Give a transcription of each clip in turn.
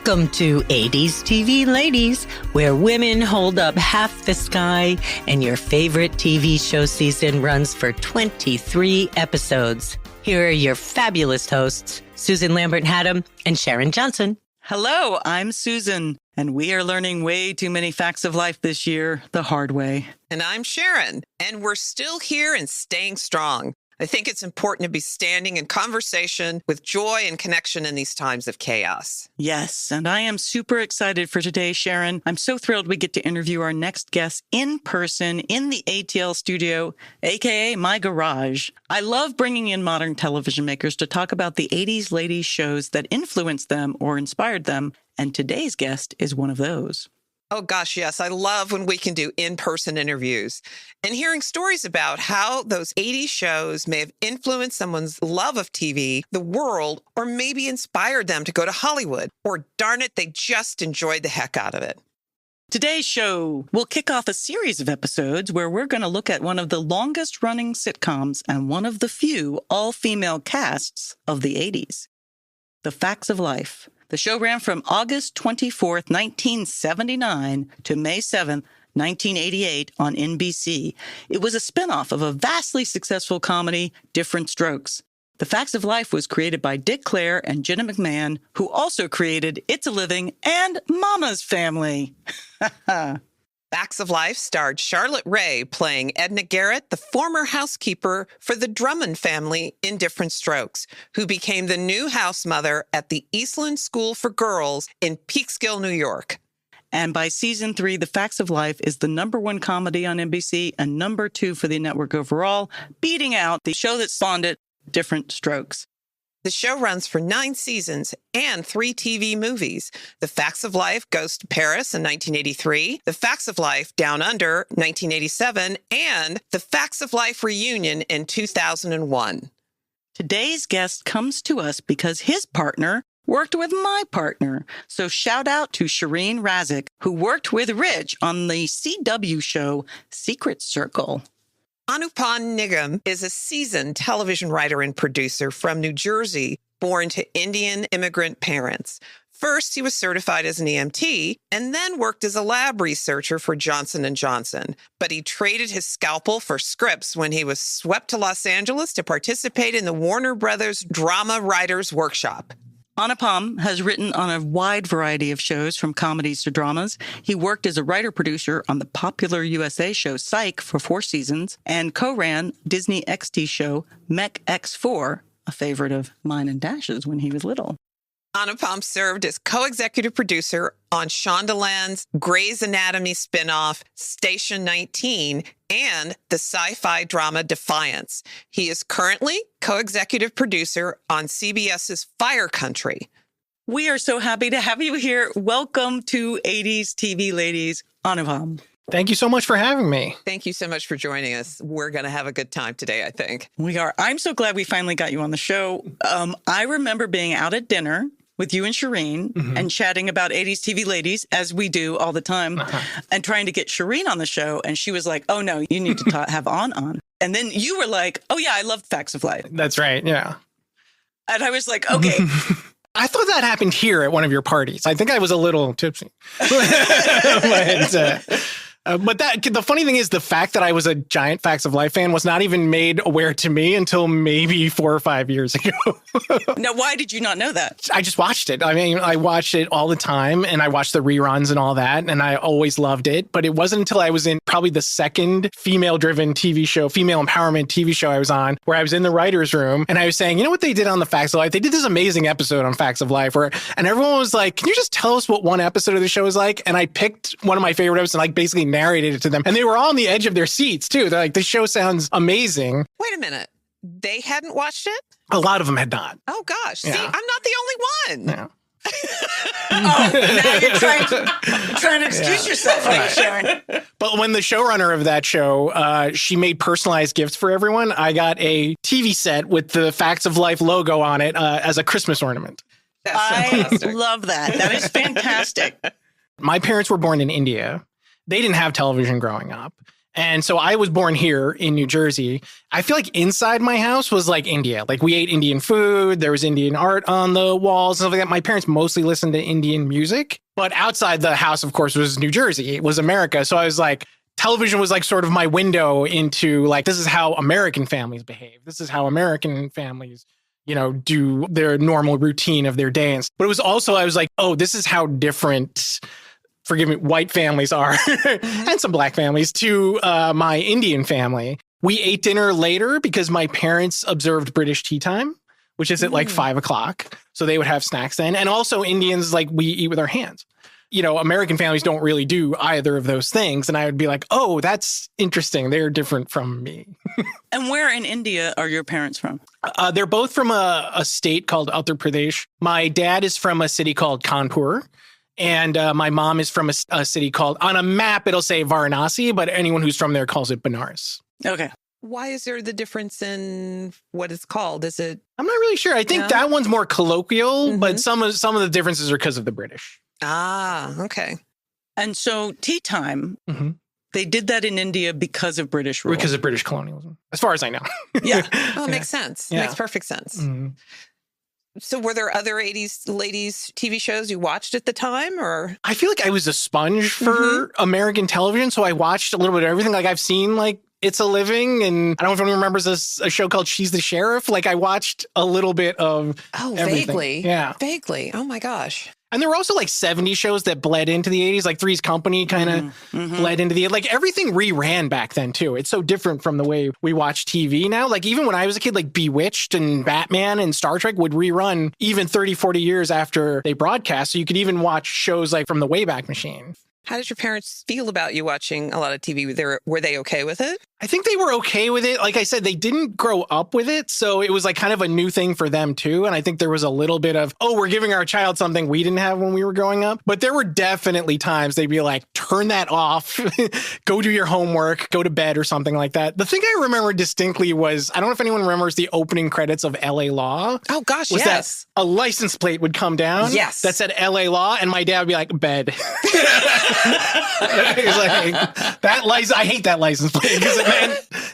Welcome to 80s TV Ladies, where women hold up half the sky and your favorite TV show season runs for 23 episodes. Here are your fabulous hosts, Susan+lambert+hatem and Sharon+johnson. Hello, I'm Susan, and we are learning way too many facts of life this year the hard way. And I'm Sharon, and we're still here and staying strong. I think it's important to be standing in conversation with joy and connection in these times of chaos. Yes, and I am super excited for today, Sharon. I'm so thrilled we get to interview our next guest in person in the ATL studio, aka my garage. I love bringing in modern television makers to talk about the 80s ladies shows that influenced them or inspired them, and today's guest is one of those. Oh, gosh, yes. I love when we can do in-person interviews and hearing stories about how those 80s shows may have influenced someone's love of TV, the world, or maybe inspired them to go to Hollywood. Or darn it, they just enjoyed the heck out of it. Today's show will kick off a series of episodes where we're going to look at one of the longest-running sitcoms and one of the few all-female casts of the 80s, The Facts of Life. The show ran from August 24th, 1979 to May 7th, 1988 on NBC. It was a spinoff of a vastly successful comedy, Diff'rent Strokes. The Facts of Life was created by Dick Clare and Jenna McMahon, who also created It's a Living and Mama's Family. Facts of Life starred Charlotte Rae playing Edna Garrett, the former housekeeper for the Drummond family in Diff'rent Strokes, who became the new housemother at the Eastland School for Girls in Peekskill, New York. And by season 3, The Facts of Life is the #1 comedy on NBC and #2 for the network overall, beating out the show that spawned it, Diff'rent Strokes. The show runs for 9 seasons and 3 TV movies. The Facts of Life goes to Paris in 1983, The Facts of Life Down Under 1987, and The Facts of Life Reunion in 2001. Today's guest comes to us because his partner worked with my partner. So shout out to Shireen Razik, who worked with Rich on the CW show Secret Circle. Anupam Nigam is a seasoned television writer and producer from New Jersey, born to Indian immigrant parents. First, he was certified as an EMT and then worked as a lab researcher for Johnson & Johnson. But he traded his scalpel for scripts when he was swept to Los Angeles to participate in the Warner Brothers Drama Writers Workshop. Anupam has written on a wide variety of shows, from comedies to dramas. He worked as a writer-producer on the popular USA show Psych for 4 seasons and co-ran Disney XD show Mech-X4, a favorite of mine and Dash's when he was little. Anupam served as co-executive producer on Shondaland's Grey's Anatomy spinoff Station 19 and the sci-fi drama Defiance. He is currently co-executive producer on CBS's Fire Country. We are so happy to have you here. Welcome to 80s TV Ladies, Anupam. Thank you so much for having me. Thank you so much for joining us. We're going to have a good time today, I think. We are. I'm so glad we finally got you on the show. I remember being out at dinner with you and Shireen and chatting about 80s TV Ladies, as we do all the time, and trying to get Shireen on the show. And she was like, oh, no, you need to have on. And then you were like, oh, yeah, I love Facts of Life. That's right. Yeah. And I was like, okay. I thought that happened here at one of your parties. I think I was a little tipsy. But the funny thing is, the fact that I was a giant Facts of Life fan was not even made aware to me until maybe 4 or 5 years ago. Now, why did you not know that? I just watched it. I mean, I watched it all the time, and I watched the reruns and all that, and I always loved it. But it wasn't until I was in probably the second female-driven TV show, female empowerment TV show I was on, where I was in the writer's room, and I was saying, you know what they did on The Facts of Life? They did this amazing episode on Facts of Life, and everyone was like, can you just tell us what one episode of the show is like? And I picked one of my favorite episodes and like basically narrated it to them. And they were all on the edge of their seats, too. They're like, this show sounds amazing. Wait a minute. They hadn't watched it? A lot of them had not. Oh, gosh. Yeah. See, I'm not the only one. Yeah. Oh, now you're trying to excuse yourself, are you, Sharon? But when the showrunner of that show, she made personalized gifts for everyone. I got a TV set with the Facts of Life logo on it as a Christmas ornament. I love that. That is fantastic. My parents were born in India. They didn't have television growing up. And so I was born here in New Jersey. I feel like inside my house was like India. Like we ate Indian food. There was Indian art on the walls and stuff like that. My parents mostly listened to Indian music. But outside the house, of course, was New Jersey. It was America. So I was like, television was like sort of my window into like, this is how American families behave. This is how American families, do their normal routine of their day. But it was also, I was like, oh, this is how different, forgive me, white families are and some black families to my Indian family. We ate dinner later because my parents observed British tea time, which is at like 5 o'clock. So they would have snacks then. And also Indians, like we eat with our hands. American families don't really do either of those things. And I would be like, oh, that's interesting. They're different from me. And where in India are your parents from? They're both from a state called Uttar Pradesh. My dad is from a city called Kanpur. And my mom is from a city called, on a map, it'll say Varanasi, but anyone who's from there calls it Benares. Okay. Why is there the difference in what it's called? Is it? I'm not really sure. I think that one's more colloquial, but some of the differences are because of the British. Ah, okay. And so tea time, they did that in India because of British rule. Because of British colonialism, as far as I know. Yeah. Oh, it makes sense. Yeah. Makes perfect sense. So were there other 80s ladies TV shows you watched at the time, or? I feel like I was a sponge for American television, so I watched a little bit of everything. Like I've seen like It's a Living, and I don't know if anyone remembers a show called She's the Sheriff. Like I watched a little bit of everything. Vaguely. Yeah. Vaguely. Oh my gosh. And there were also like 70s shows that bled into the 80s, like Three's Company kind of bled into the, like everything reran back then too. It's so different from the way we watch TV now. Like even when I was a kid, like Bewitched and Batman and Star Trek would rerun even 30, 40 years after they broadcast. So you could even watch shows like from the Wayback Machine. How did your parents feel about you watching a lot of TV? Were they okay with it? I think they were okay with it. Like I said, they didn't grow up with it. So it was like kind of a new thing for them too. And I think there was a little bit of, oh, we're giving our child something we didn't have when we were growing up. But there were definitely times they'd be like, turn that off, go do your homework, go to bed or something like that. The thing I remember distinctly was, I don't know if anyone remembers the opening credits of LA Law. Oh gosh, was yes. That a license plate would come down. Yes. That said LA Law. And my dad would be like, bed. He's like, I hate that license plate because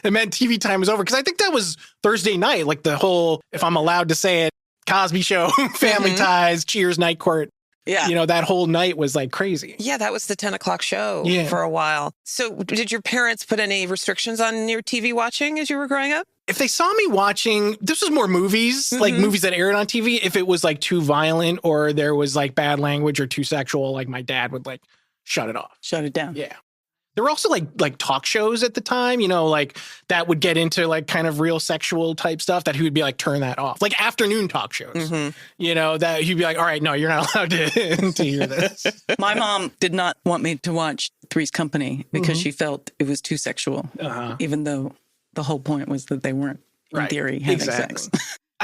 it meant TV time was over. Because I think that was Thursday night, like the whole, if I'm allowed to say it, Cosby Show, Family Ties, Cheers, Night Court. Yeah. That whole night was like crazy. Yeah, that was the 10 o'clock show for a while. So did your parents put any restrictions on your TV watching as you were growing up? If they saw me watching, this was more movies, like movies that aired on TV. If it was like too violent or there was like bad language or too sexual, like my dad would like shut it off. Shut it down. Yeah. There were also like talk shows at the time, like that would get into like kind of real sexual type stuff that he would be like, turn that off. Like afternoon talk shows, that he'd be like, all right, no, you're not allowed to hear this. My mom did not want me to watch Three's Company because she felt it was too sexual, even though the whole point was that they weren't, in theory, having sex.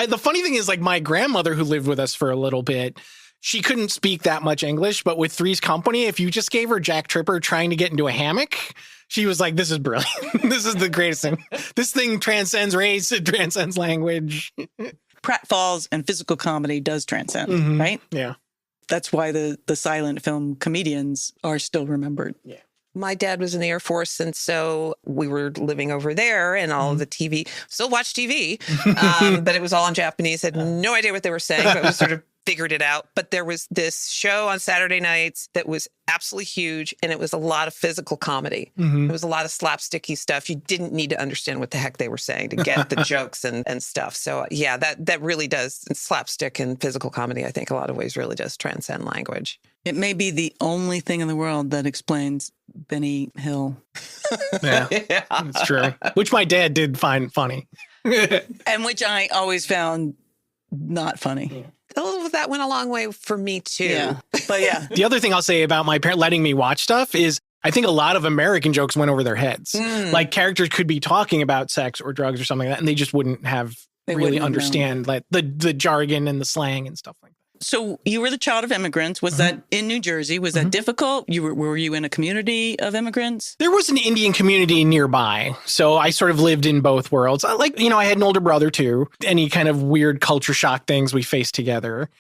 The funny thing is like my grandmother who lived with us for a little bit, she couldn't speak that much English, but with Three's Company, if you just gave her Jack Tripper trying to get into a hammock, she was like, this is brilliant. This is the greatest thing. This thing transcends race, it transcends language. Pratfalls and physical comedy does transcend, right? Yeah. That's why the silent film comedians are still remembered. Yeah. My dad was in the Air Force, and so we were living over there, and all of the TV, still watched TV, but it was all in Japanese. Had no idea what they were saying, but we sort of figured it out. But there was this show on Saturday nights that was absolutely huge, and it was a lot of physical comedy. It was a lot of slapsticky stuff. You didn't need to understand what the heck they were saying to get the jokes and stuff. So yeah, that really does, slapstick and physical comedy, I think a lot of ways really does transcend language. It may be the only thing in the world that explains Benny Hill. Yeah, it's true. Which my dad did find funny. And which I always found not funny. Yeah. That went a long way for me too. Yeah. But yeah. The other thing I'll say about my parents letting me watch stuff is I think a lot of American jokes went over their heads. Like characters could be talking about sex or drugs or something like that, and they just wouldn't have understand like the jargon and the slang and stuff like that. So you were the child of immigrants. Was that in New Jersey? Was that difficult? Were you in a community of immigrants? There was an Indian community nearby. So I sort of lived in both worlds. I had an older brother too. Any kind of weird culture shock things we faced together.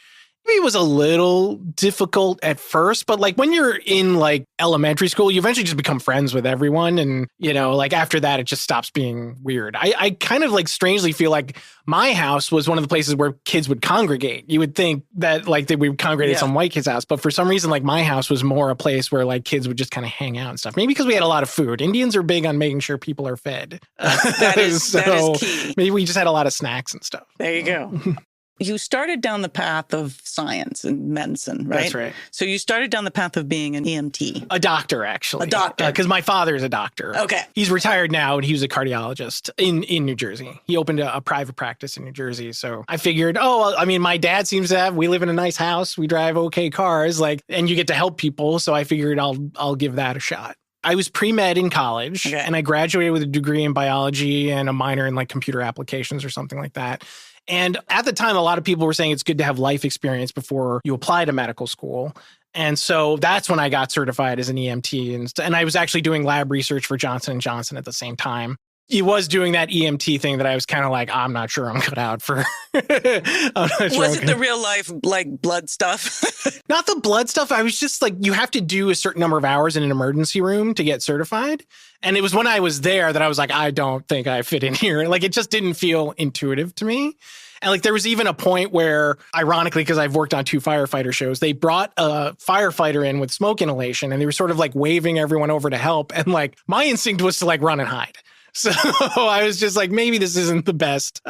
It was a little difficult at first, but like when you're in like elementary school, you eventually just become friends with everyone. And, you know, like after that, it just stops being weird. I kind of like strangely feel like my house was one of the places where kids would congregate. You would think that like they would congregate at some white kid's house. But for some reason, like my house was more a place where like kids would just kind of hang out and stuff. Maybe because we had a lot of food. Indians are big on making sure people are fed. That is key. Maybe we just had a lot of snacks and stuff. There you go. You started down the path of science and medicine, right? That's right. So you started down the path of being an EMT. A doctor, actually. A doctor. Because my father is a doctor. Okay. He's retired now, and he was a cardiologist in New Jersey. He opened a private practice in New Jersey. So I figured, my dad seems to we live in a nice house. We drive okay cars, and you get to help people. So I figured I'll give that a shot. I was pre-med in college, and I graduated with a degree in biology and a minor in like computer applications or something like that. And at the time, a lot of people were saying it's good to have life experience before you apply to medical school. And so that's when I got certified as an EMT. And I was actually doing lab research for Johnson & Johnson at the same time. He was doing that EMT thing that I was kind of like, I'm not sure I'm cut out for. Was it the real life, like blood stuff? Not the blood stuff. I was just like, you have to do a certain number of hours in an emergency room to get certified. And it was when I was there that I was like, I don't think I fit in here. Like, it just didn't feel intuitive to me. And like, there was even a point where, ironically, because I've worked on 2 firefighter shows, they brought a firefighter in with smoke inhalation and they were sort of like waving everyone over to help. And like, my instinct was to like run and hide. So I was just like, maybe this isn't the best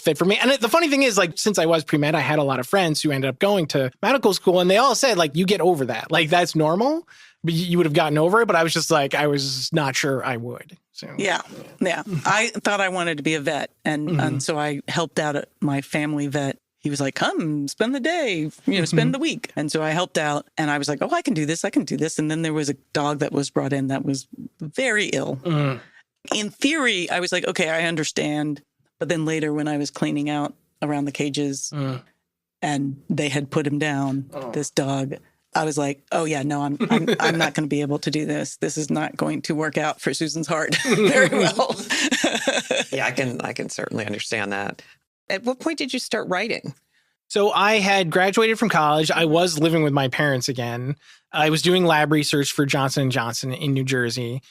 fit for me. And the funny thing is, like, since I was pre-med, I had a lot of friends who ended up going to medical school, and they all said, like, you get over that. Like, that's normal, but you would have gotten over it. But I was just like, I was not sure I would. So yeah. I thought I wanted to be a vet, and so I helped out at my family vet. He was like, come, spend the day, spend the week. And so I helped out, and I was like, oh, I can do this. And then there was a dog that was brought in that was very ill. In theory, I was like, okay, I understand. But then later when I was cleaning out around the cages and they had put him down, this dog, I was like, oh yeah, no, I'm not going to be able to do this. This is not going to work out for Susan's heart very well. Yeah, I can certainly understand that. At what point did you start writing? So I had graduated from college. I was living with my parents again. I was doing lab research for Johnson & Johnson in New Jersey.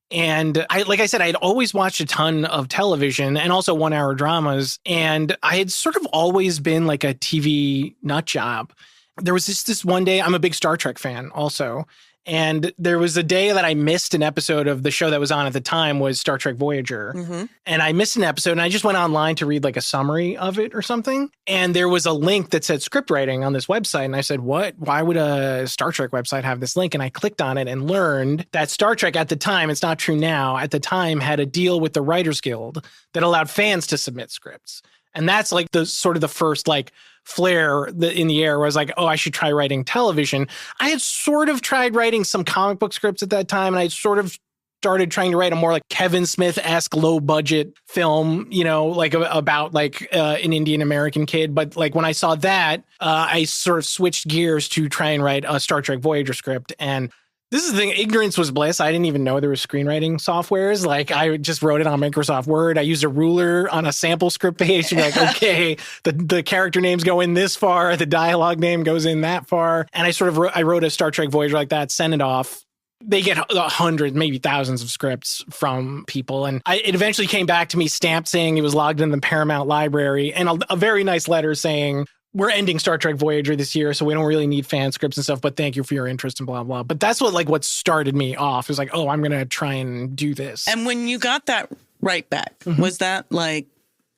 And like I said, I had always watched a ton of television and also 1-hour dramas. And I had sort of always been like a TV nut job. There was this one day, I'm a big Star Trek fan also. And there was a day that I missed an episode of the show that was on at the time was Star Trek Voyager. And I missed an episode and I just went online to read like a summary of it or something. And there was a link that said script writing on this website. And I said, what? Why would a Star Trek website have this link? And I clicked on it and learned that Star Trek at the time, it's not true now, at the time had a deal with the Writers Guild that allowed fans to submit scripts. And that's like the sort of the first like flare in the air where I was like, oh, I should try writing television. I had sort of tried writing some comic book scripts at that time. And I sort of started trying to write a more like Kevin Smith-esque low budget film, like about like an Indian American kid. But like when I saw that, I sort of switched gears to try and write a Star Trek Voyager script. And this is the thing, ignorance was bliss. I didn't even know there was screenwriting softwares. Like I just wrote it on Microsoft Word. I used a ruler on a sample script page. You're like, okay, the character names go in this far, the dialogue name goes in that far. And I wrote a Star Trek Voyager like that, sent it off. They get hundreds, maybe thousands of scripts from people. And it eventually came back to me stamped saying it was logged in the Paramount library and a very nice letter saying, we're ending Star Trek Voyager this year, so we don't really need fan scripts and stuff, but thank you for your interest and blah, blah. But that's what started me off. It was like, oh, I'm going to try and do this. And when you got that right back, was that like,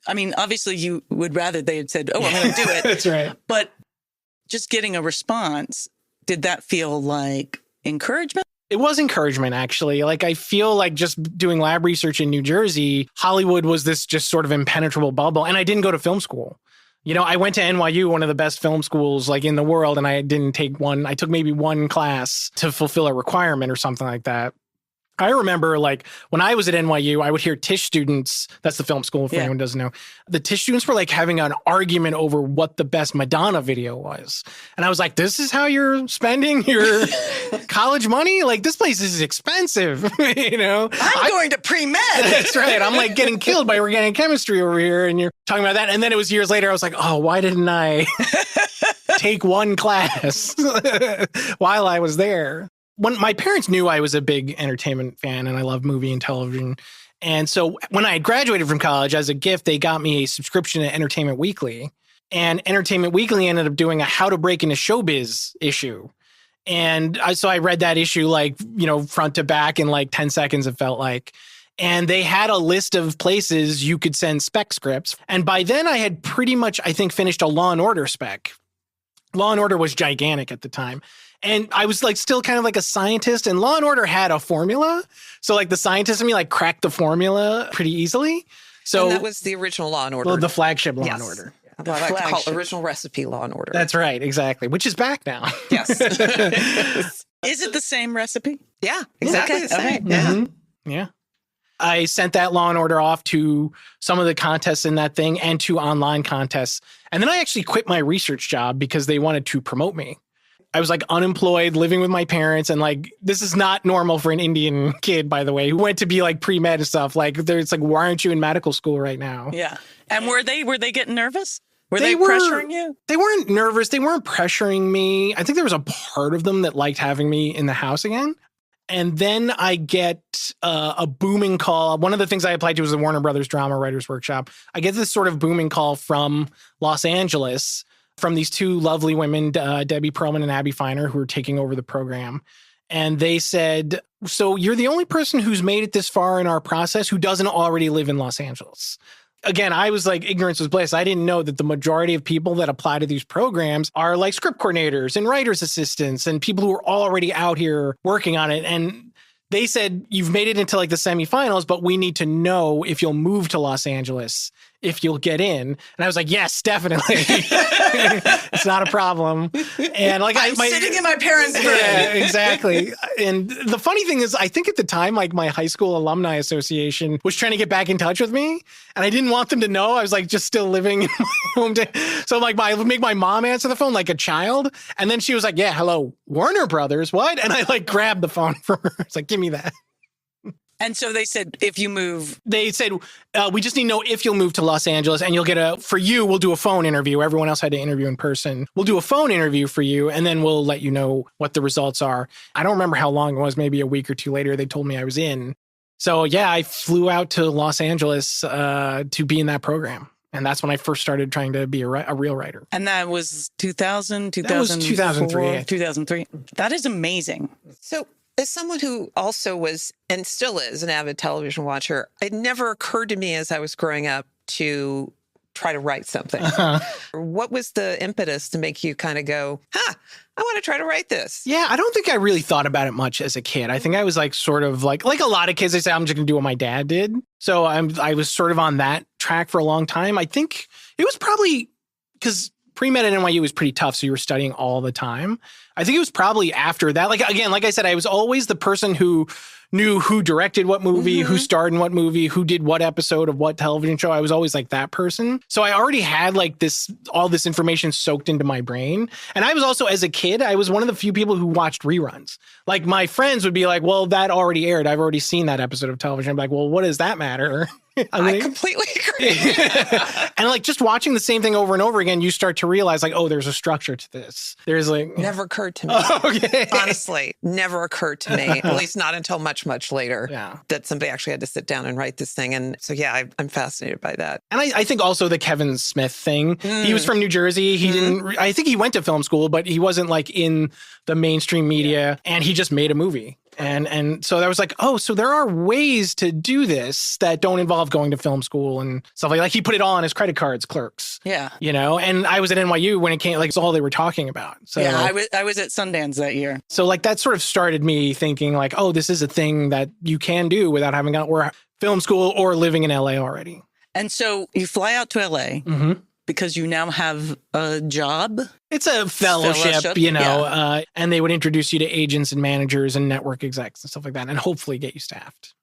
I mean, obviously you would rather they had said, oh, I'm going to do it. That's right. But just getting a response, did that feel like encouragement? It was encouragement, actually. Like, I feel like just doing lab research in New Jersey, Hollywood was this just sort of impenetrable bubble. And I didn't go to film school. I went to NYU, one of the best film schools like in the world, and I didn't take one. I took maybe one class to fulfill a requirement or something like that. I remember like when I was at NYU, I would hear Tisch students, that's the film school if anyone doesn't know, the Tisch students were like having an argument over what the best Madonna video was. And I was like, this is how you're spending your college money? Like this place is expensive, I'm going to pre-med. That's right. I'm like getting killed by organic chemistry over here and you're talking about that. And then it was years later, I was like, oh, why didn't I take one class while I was there. When my parents knew I was a big entertainment fan and I love movie and television. And so when I had graduated from college, as a gift, they got me a subscription to Entertainment Weekly. And Entertainment Weekly ended up doing a How to Break into Showbiz issue. And so I read that issue like, front to back in like 10 seconds, it felt like. And they had a list of places you could send spec scripts. And by then I had pretty much, I think, finished a Law & Order spec. Law & Order was gigantic at the time. And I was like still kind of like a scientist, and Law & Order had a formula. So like the scientist in me like cracked the formula pretty easily. So and that was the original Law & Order. Well, the flagship Law & Order. Well, I like to call it original recipe Law & Order. That's right, exactly. Which is back now. Yes. Is it the same recipe? Yeah, exactly the same. Okay. Yeah. Mm-hmm. Yeah. I sent that Law & Order off to some of the contests in that thing and to online contests. And then I actually quit my research job because they wanted to promote me. I was like unemployed, living with my parents. And like, this is not normal for an Indian kid, by the way, who went to be like pre-med and stuff. Like, it's like, why aren't you in medical school right now? Yeah. And were they getting nervous? Were they pressuring you? They weren't nervous. They weren't pressuring me. I think there was a part of them that liked having me in the house again. And then I get a booming call. One of the things I applied to was the Warner Brothers Drama Writers Workshop. I get this sort of booming call from Los Angeles from these two lovely women, Debbie Perlman and Abby Feiner, who are taking over the program. And they said, so you're the only person who's made it this far in our process who doesn't already live in Los Angeles. Again, I was like, ignorance was bliss. I didn't know that the majority of people that apply to these programs are like script coordinators and writer's assistants and people who are already out here working on it. And they said, you've made it into like the semifinals, but we need to know if you'll move to Los Angeles, if you'll get in. And I was like, yes, definitely. It's not a problem. And like I'm sitting in my parents' room. Yeah, exactly. And the funny thing is, I think at the time, like my high school alumni association was trying to get back in touch with me, and I didn't want them to know. I was like just still living in my hometown. So like I would make my mom answer the phone like a child, and then she was like, "Yeah, hello, Warner Brothers, what?" And I like grabbed the phone from her. It's like, "Give me that." And so they said, if you move. They said, we just need to know if you'll move to Los Angeles, and you'll get for you, we'll do a phone interview. Everyone else had to interview in person. We'll do a phone interview for you, and then we'll let you know what the results are. I don't remember how long it was, maybe a week or two later, they told me I was in. So yeah, I flew out to Los Angeles to be in that program. And that's when I first started trying to be a real writer. And that was 2000, 2004? That was 2003. 2003. That is amazing. So as someone who also was and still is an avid television watcher, it never occurred to me as I was growing up to try to write something. What was the impetus to make you kind of go, I want to try to write this? Yeah, I don't think I really thought about it much as a kid. I think I was like sort of like a lot of kids, they say, I'm just going to do what my dad did. So I was sort of on that track for a long time. I think it was probably because pre-med at NYU was pretty tough, so you were studying all the time. I think it was probably after that. Like, again, like I said, I was always the person who knew who directed what movie, who starred in what movie, who did what episode of what television show. I was always like that person. So I already had like all this information soaked into my brain. And I was also, as a kid, I was one of the few people who watched reruns. Like my friends would be like, well, that already aired. I've already seen that episode of television. I'm like, well, what does that matter? I completely agree. And like just watching the same thing over and over again, you start to realize like, oh, there's a structure to this. There's like... Never occurred to me. Okay. Honestly, never occurred to me, at least not until much, much later, that somebody actually had to sit down and write this thing. And so, yeah, I'm fascinated by that. And I think also the Kevin Smith thing, he was from New Jersey. He didn't, I think he went to film school, but he wasn't like in the mainstream media and he just made a movie. And so I was like, oh, so there are ways to do this that don't involve going to film school and stuff like he put it all on his credit cards, Clerks. Yeah. You know, and I was at NYU when it came, like it's all they were talking about. So yeah, I was at Sundance that year. So like that sort of started me thinking like, oh, this is a thing that you can do without having gone or film school or living in LA already. And so you fly out to LA. Because you now have a job? It's a fellowship, you know, and they would introduce you to agents and managers and network execs and stuff like that, and hopefully get you staffed.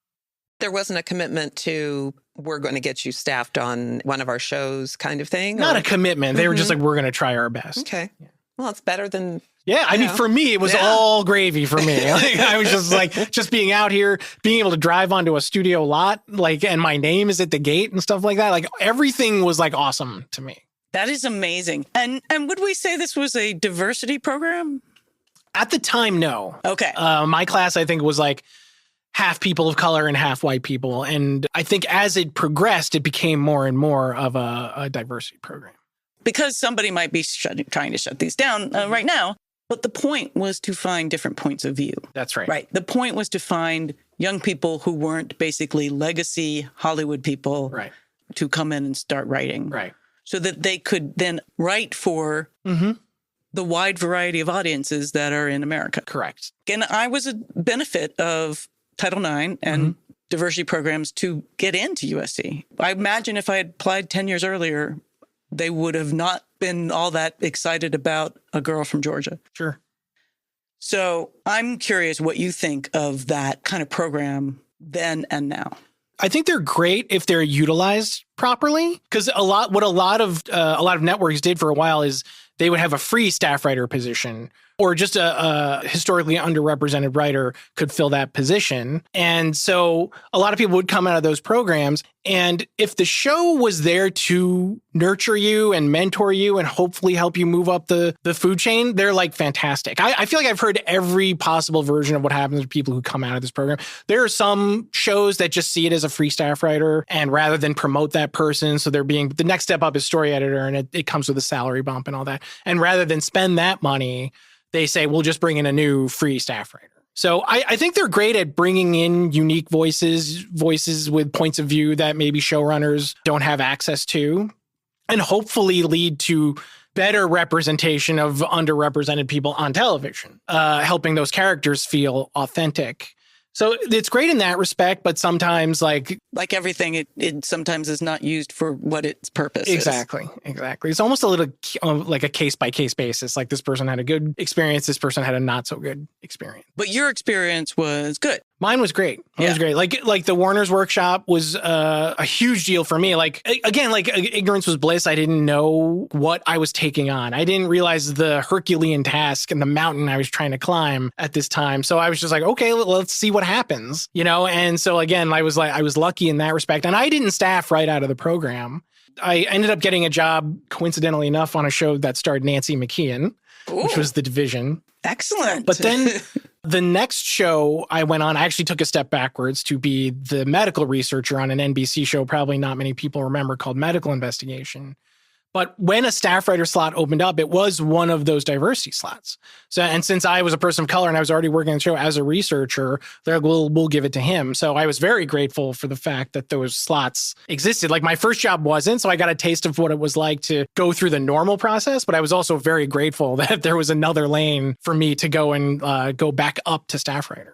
There wasn't a commitment to, we're going to get you staffed on one of our shows kind of thing? Not a commitment. They were just like, we're going to try our best. Okay. Yeah. Well, it's better than... Yeah, I mean, for me, it was all gravy for me. Like, I was just like, just being out here, being able to drive onto a studio lot, like, and my name is at the gate and stuff like that. Like, everything was like awesome to me. That is amazing. And would we say this was a diversity program? At the time, no. Okay. My class, I think, was like half people of color and half white people. And I think as it progressed, it became more and more of a diversity program. Because somebody might be trying to shut these down right now. But the point was to find different points of view. That's right. Right. The point was to find young people who weren't basically legacy Hollywood people to come in and start writing. Right. So that they could then write for the wide variety of audiences that are in America. Correct. And I was a benefit of Title IX and diversity programs to get into USC. I imagine if I had applied 10 years earlier, they would have not been all that excited about a girl from Georgia. Sure. So I'm curious what you think of that kind of program then and now. I think they're great if they're utilized properly, because a lot of networks did for a while is they would have a free staff writer position, or just a historically underrepresented writer could fill that position. And so a lot of people would come out of those programs. And if the show was there to nurture you and mentor you and hopefully help you move up the food chain, they're like fantastic. I feel like I've heard every possible version of what happens to people who come out of this program. There are some shows that just see it as a free staff writer, and rather than promote that person, so they're being, the next step up is story editor, and it comes with a salary bump and all that. And rather than spend that money, they say, we'll just bring in a new free staff writer. So I think they're great at bringing in unique voices with points of view that maybe showrunners don't have access to, and hopefully lead to better representation of underrepresented people on television, helping those characters feel authentic. So it's great in that respect, but sometimes like everything, it sometimes is not used for what its purpose is. Exactly. It's almost a little like a case-by-case basis. Like this person had a good experience, this person had a not-so-good experience. But your experience was good. Mine was great. It was great. Like the Warner's workshop was a huge deal for me. Like, again, like ignorance was bliss. I didn't know what I was taking on. I didn't realize the Herculean task and the mountain I was trying to climb at this time. So I was just like, okay, let's see what happens, you know? And so again, I was lucky in that respect. And I didn't staff right out of the program. I ended up getting a job, coincidentally enough, on a show that starred Nancy McKeon, which was The Division. Excellent. But then the next show I went on, I actually took a step backwards to be the medical researcher on an NBC show, probably not many people remember, called Medical Investigation. But when a staff writer slot opened up, it was one of those diversity slots. So, and since I was a person of color and I was already working on the show as a researcher, they're like, we'll give it to him. So I was very grateful for the fact that those slots existed. Like my first job wasn't, so I got a taste of what it was like to go through the normal process. But I was also very grateful that there was another lane for me to go and go back up to staff writer.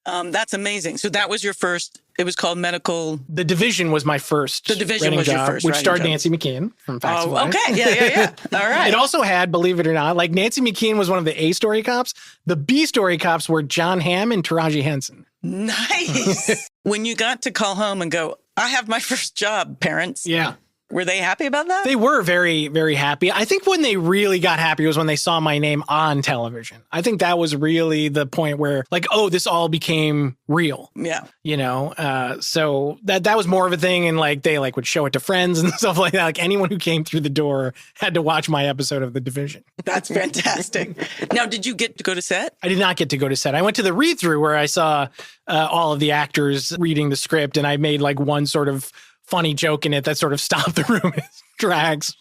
That's amazing. So that was your first, it was called Medical. The Division was my first. The Division was job, your first, which starred job. Nancy McKeon from Facts of Life. Okay. Yeah. All right. It also had, believe it or not, like Nancy McKeon was one of the A story cops. The B story cops were John Hamm and Taraji Henson. Nice. When you got to call home and go, I have my first job, parents. Yeah. Were they happy about that? They were very, very happy. I think when they really got happy was when they saw my name on television. I think that was really the point where like, oh, this all became real. Yeah. You know, so that was more of a thing. And like, they like would show it to friends and stuff like that. Like anyone who came through the door had to watch my episode of The Division. That's fantastic. Now, did you get to go to set? I did not get to go to set. I went to the read through where I saw all of the actors reading the script, and I made like one sort of funny joke in it that sort of stopped the room in tracks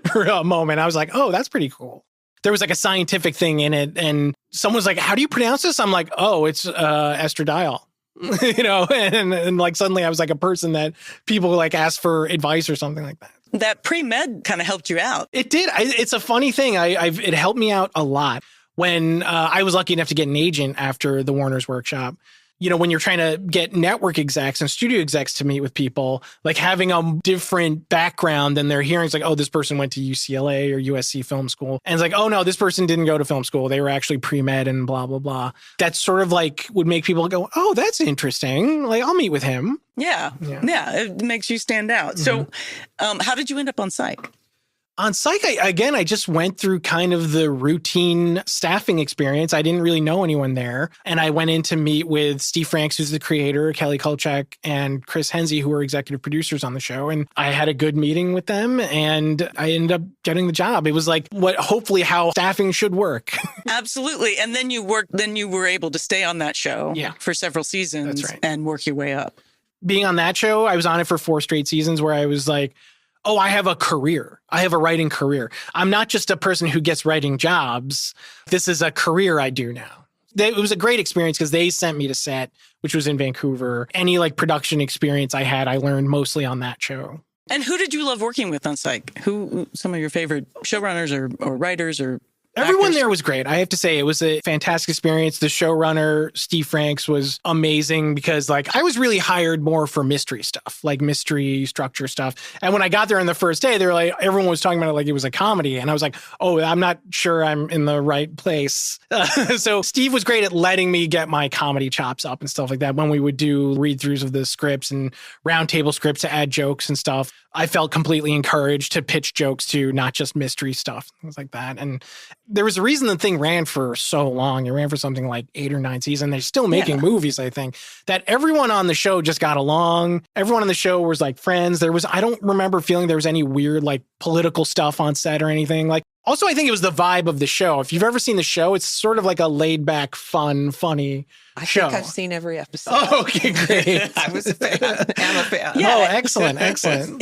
for a moment. I was like, oh, that's pretty cool. There was like a scientific thing in it, and someone was like, how do you pronounce this? I'm like, oh, it's estradiol. You know, and like suddenly I was like a person that people like ask for advice or something like that. That pre-med kind of helped you out. It did. It's a funny thing. It helped me out a lot when I was lucky enough to get an agent after the Warner's workshop. You know, when you're trying to get network execs and studio execs to meet with people, like having a different background than they're hearing, it's like, oh, this person went to UCLA or USC film school. And it's like, oh, no, this person didn't go to film school. They were actually pre-med and blah, blah, blah. That sort of like would make people go, oh, that's interesting. Like, I'll meet with him. Yeah. It makes you stand out. Mm-hmm. So how did you end up on Psych? On Psych, I just went through kind of the routine staffing experience. I didn't really know anyone there. And I went in to meet with Steve Franks, who's the creator, Kelly Kolchak, and Chris Hensey, who are executive producers on the show. And I had a good meeting with them, and I ended up getting the job. It was like hopefully how staffing should work. Absolutely. And then you were able to stay on that show for several seasons. That's right. And work your way up. Being on that show, I was on it for 4 straight seasons where I was like, oh, I have a career. I have a writing career. I'm not just a person who gets writing jobs. This is a career I do now. It was a great experience because they sent me to set, which was in Vancouver. Any production experience I had, I learned mostly on that show. And who did you love working with on Psych? Who some of your favorite showrunners or writers or Everyone actors? there was great. I have to say, it was a fantastic experience. The showrunner, Steve Franks, was amazing because I was really hired more for mystery stuff, like mystery structure stuff. And when I got there on the first day, they were like, everyone was talking about it like it was a comedy. And I was like, oh, I'm not sure I'm in the right place. So Steve was great at letting me get my comedy chops up and stuff like that. When we would do read-throughs of the scripts and roundtable scripts to add jokes and stuff, I felt completely encouraged to pitch jokes to not just mystery stuff, things like that. And there was a reason the thing ran for so long. It ran for something like 8 or 9 seasons. They're still making movies, I think. That everyone on the show just got along. Everyone on the show was friends. I don't remember feeling there was any weird political stuff on set or anything. Also, I think it was the vibe of the show. If you've ever seen the show, it's sort of like a laid back, fun, funny show. I think I've seen every episode. Oh, okay, great. I was a fan. I'm a fan. Yeah. Oh, excellent.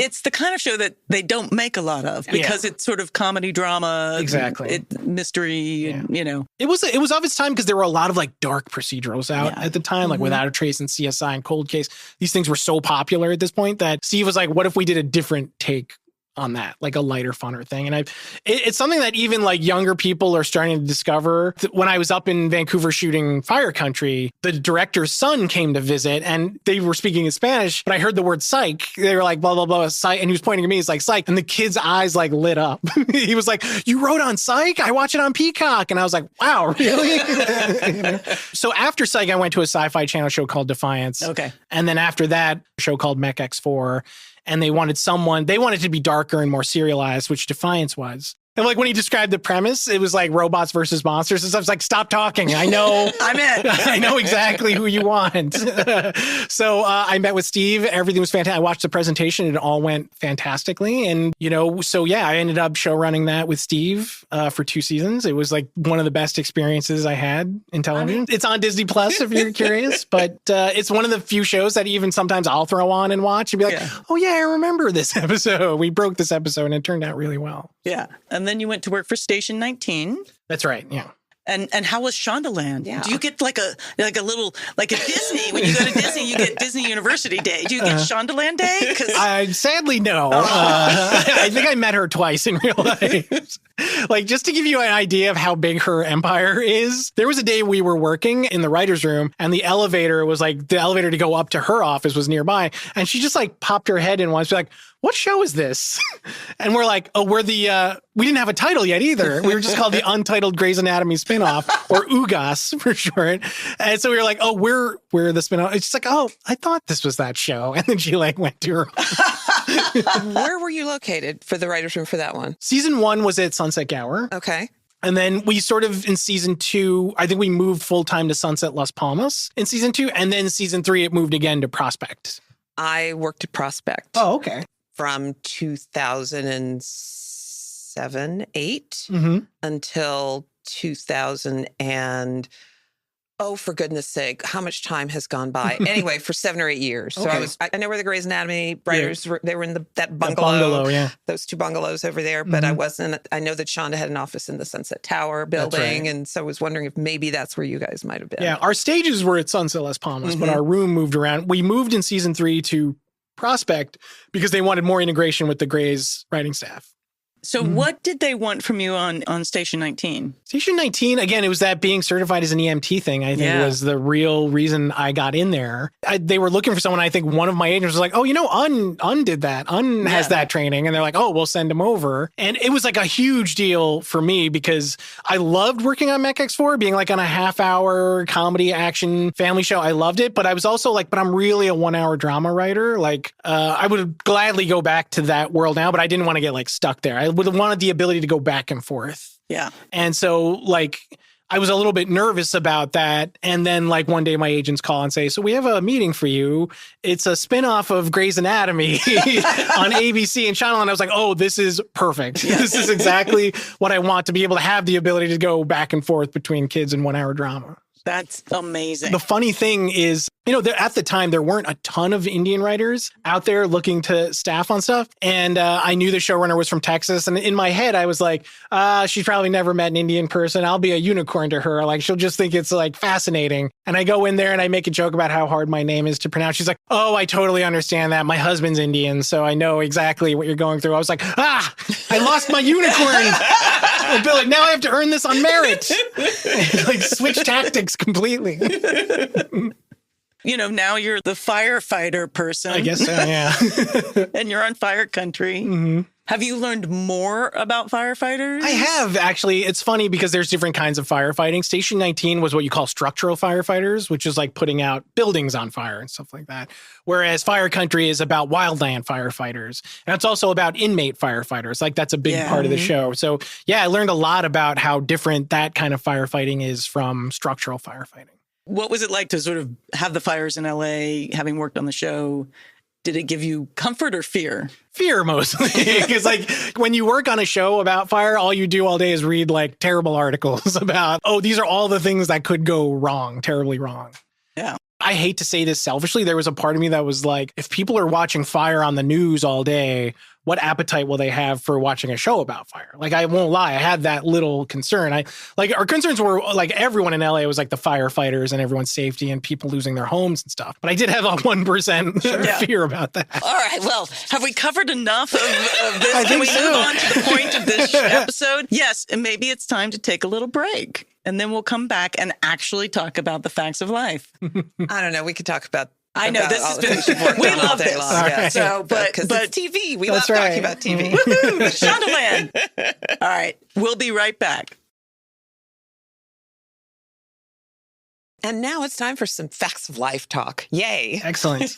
It's the kind of show that they don't make a lot of because it's sort of comedy drama. Exactly. Mystery, It was of its time because there were a lot of dark procedurals out at the time, Without a Trace and CSI and Cold Case. These things were so popular at this point that Steve was like, what if we did a different take on that, a lighter, funner thing. And it's something that even younger people are starting to discover. When I was up in Vancouver shooting Fire Country, the director's son came to visit and they were speaking in Spanish, but I heard the word psych. They were like, blah, blah, blah, psych. And he was pointing at me. He's like, psych. And the kid's eyes lit up. He was like, you wrote on Psych? I watch it on Peacock. And I was like, wow, really? So after Psych, I went to a Sci-Fi Channel show called Defiance. Okay. And then after that, a show called Mech-X4. And they wanted to be darker and more serialized, which Defiance was. And when he described the premise, it was robots versus monsters. And so I was like, stop talking. I know. I'm in. I know exactly who you want. So I met with Steve. Everything was fantastic. I watched the presentation. It all went fantastically. And, I ended up show running that with Steve for 2 seasons. It was one of the best experiences I had in television. It's on Disney Plus if you're curious. But it's one of the few shows that even sometimes I'll throw on and watch and be like, oh, yeah, I remember this episode. We broke this episode and it turned out really well. Yeah. And then you went to work for Station 19. That's right. Yeah. And how was Shondaland? Yeah. Do you get a little a Disney when you go to Disney? You get Disney University Day. Do you get Shondaland Day? Sadly, no. I think I met her twice in real life. Just to give you an idea of how big her empire is, there was a day we were working in the writer's room and the elevator was the elevator to go up to her office was nearby. And she just popped her head in once, like, what show is this? And we're like, oh, we didn't have a title yet either. We were just called the Untitled Grey's Anatomy spinoff, or UGAS for short. And so we were like, oh, we're the spinoff. It's just like, oh, I thought this was that show. And then she went to her. Where were you located for the writer's room for that one? Season 1 was at Sunset Gower. Okay. And then we sort of, in season 2, I think we moved full-time to Sunset Las Palmas in season 2. And then season 3, it moved again to Prospect. I worked at Prospect. Oh, okay. From 2007, 8 until 2000 and for goodness sake, how much time has gone by? Anyway, for 7 or 8 years. So Okay. I know where the Grey's Anatomy writers were. They were in that bungalow. Yeah. Those 2 bungalows over there. But I know that Shonda had an office in the Sunset Tower building. right. And so I was wondering if maybe that's where you guys might have been. Yeah, our stages were at Sunset Las Palmas, but our room moved around. We moved in season 3 to Prospect because they wanted more integration with the Grey's writing staff. So what did they want from you on Station 19? Station 19, again, it was that being certified as an EMT thing, I think was the real reason I got in there. They were looking for someone. I think one of my agents was like, oh, Un did that. Un has that training. And they're like, oh, we'll send him over. And it was a huge deal for me because I loved working on Mech-X4, being on a half-hour comedy action family show. I loved it. But I was also but I'm really a 1-hour drama writer. I would gladly go back to that world now, but I didn't want to get stuck there. I wanted the ability to go back and forth. Yeah. And so like I was a little bit nervous about that. And then like one day my agents call and say, so we have a meeting for you. It's a spinoff of Grey's Anatomy on ABC and Channel. And I was like, oh, this is perfect. This is exactly what I want, to be able to have the ability to go back and forth between kids and 1 hour drama. That's amazing. The funny thing is, at the time, there weren't a ton of Indian writers out there looking to staff on stuff. And I knew the showrunner was from Texas. And in my head, I was like, she's probably never met an Indian person. I'll be a unicorn to her. Like, she'll just think it's like fascinating. And I go in there and I make a joke about how hard my name is to pronounce. She's like, oh, I totally understand that. My husband's Indian, so I know exactly what you're going through. I was like, I lost my unicorn. I'd be like, now I have to earn this on merit. Like, switch tactics completely. Now you're the firefighter person. I guess so, yeah. And you're on fire country. Mm-hmm. Have you learned more about firefighters? I have, actually. It's funny because there's different kinds of firefighting. Station 19 was what you call structural firefighters, which is like putting out buildings on fire and stuff like that. Whereas fire country is about wildland firefighters. And it's also about inmate firefighters. Like, that's a big part of the show. So, yeah, I learned a lot about how different that kind of firefighting is from structural firefighting. What was it like to sort of have the fires in LA, having worked on the show? Did it give you comfort or fear? Fear, mostly. Because like when you work on a show about fire, all you do all day is read like terrible articles about, these are all the things that could go wrong, terribly wrong. Yeah. I hate to say this selfishly. There was a part of me that was like, if people are watching fire on the news all day, what appetite will they have for watching a show about fire? Like, I won't lie, I had that little concern. Our concerns were like everyone in LA was like the firefighters and everyone's safety and people losing their homes and stuff. But I did have a 1% fear about that. All right. Well, have we covered enough of this? I think Can we so. move on to the point of this episode? Yes. And maybe it's time to take a little break. And then we'll come back and actually talk about the facts of life. I don't know. We could talk about. I know this has been. We love this. Right. So, but it's TV. We love That's right. talking about TV. Woohoo! Shondaland. All right, we'll be right back. And now it's time for some facts of life talk. Yay! Excellent.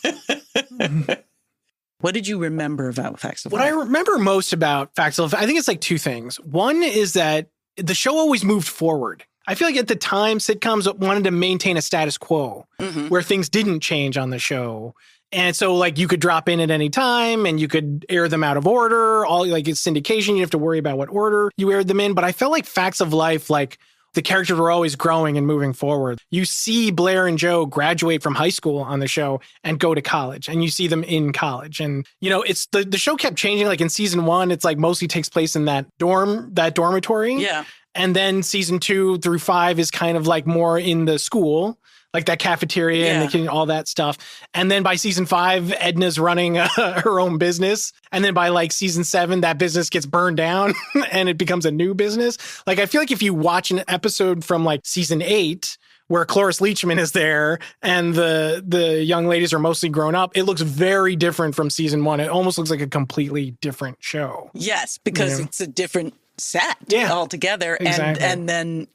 What did you remember about Facts of What Life? I remember most about Facts of Life, I think it's like two things. One is that the show always moved forward. I feel like at the time, sitcoms wanted to maintain a status quo where things didn't change on the show. And so like you could drop in at any time and you could air them out of order. All like it's syndication. You have to worry about what order you aired them in. But I felt like Facts of Life, like the characters were always growing and moving forward. You see Blair and Joe graduate from high school on the show and go to college, and you see them in college. And, it's the show kept changing. Like in season 1, it's like mostly takes place in that dormitory. Yeah. And then season 2 through 5 is kind of like more in the school, like that cafeteria and all that stuff. And then by season 5, Edna's running her own business. And then by like season 7, that business gets burned down and it becomes a new business. Like, I feel like if you watch an episode from like season 8, where Cloris Leachman is there and the young ladies are mostly grown up, it looks very different from season 1. It almost looks like a completely different show. Yes, because it's a different set altogether. Exactly. And then,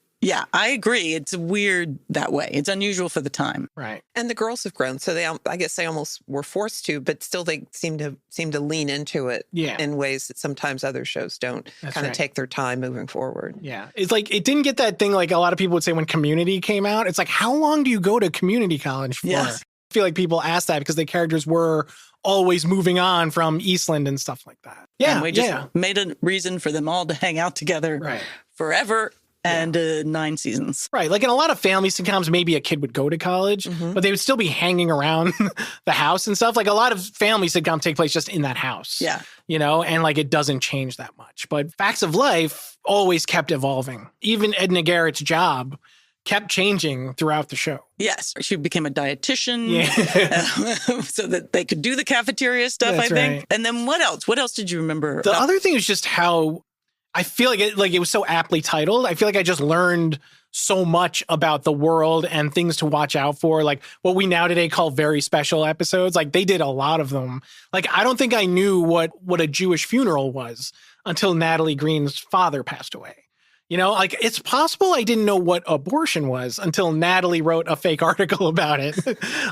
I agree. It's weird that way. It's unusual for the time. Right. And the girls have grown, so I guess they almost were forced to, but still they seem to lean into it in ways that sometimes other shows don't. Kind of take their time moving forward. Yeah. It's like, it didn't get that thing like a lot of people would say when Community came out. It's like, how long do you go to community college for? Yes. I feel like people ask that because the characters were always moving on from Eastland and stuff like that. Yeah. And we just made a reason for them all to hang out together forever. And 9 seasons. Right. Like in a lot of family sitcoms, maybe a kid would go to college, but they would still be hanging around the house and stuff. Like a lot of family sitcoms take place just in that house. Yeah. And like it doesn't change that much. But Facts of Life always kept evolving. Even Edna Garrett's job kept changing throughout the show. Yes. She became a dietitian so that they could do the cafeteria stuff, I think. Right. And then what else? What else did you remember? The other thing is just how I feel like it was so aptly titled. I feel like I just learned so much about the world and things to watch out for, like what we now today call very special episodes. Like they did a lot of them. Like I don't think I knew what a Jewish funeral was until Natalie Green's father passed away. You know, like it's possible I didn't know what abortion was until Natalie wrote a fake article about it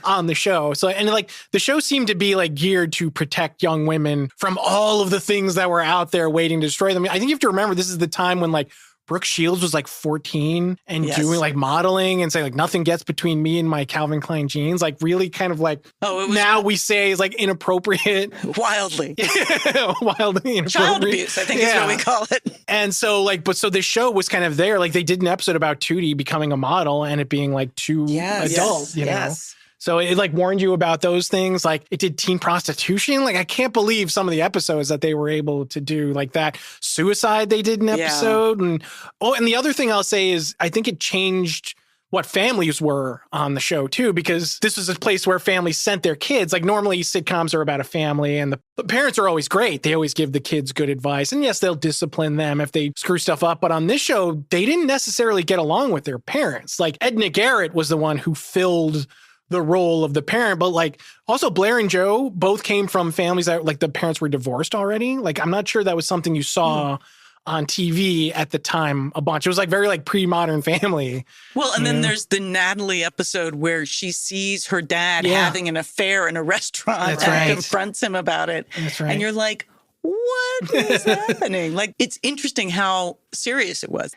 on the show. So, and like the show seemed to be like geared to protect young women from all of the things that were out there waiting to destroy them. I think you have to remember this is the time when like Brooke Shields was like 14 and doing like modeling and saying like nothing gets between me and my Calvin Klein jeans. Like really kind of like now we say is like inappropriate. Wildly inappropriate. Child abuse, I think is what we call it. And so like, but so the show was kind of there. Like they did an episode about Tootie becoming a model and it being like too adult, you know? So it like warned you about those things. Like it did teen prostitution. Like I can't believe some of the episodes that they were able to do like that. Suicide, they did an episode. And the other thing I'll say is I think it changed what families were on the show too, because this was a place where families sent their kids. Like normally sitcoms are about a family and the parents are always great. They always give the kids good advice. And yes, they'll discipline them if they screw stuff up. But on this show, they didn't necessarily get along with their parents. Like Edna Garrett was the one who filled the role of the parent, but like also Blair and Joe both came from families that like the parents were divorced already. Like I'm not sure that was something you saw on TV at the time a bunch. It was like very like pre-Modern Family. Well, and then there's the Natalie episode where she sees her dad having an affair in a restaurant and confronts him about it. That's right. And you're like, what is happening? Like, it's interesting how serious it was.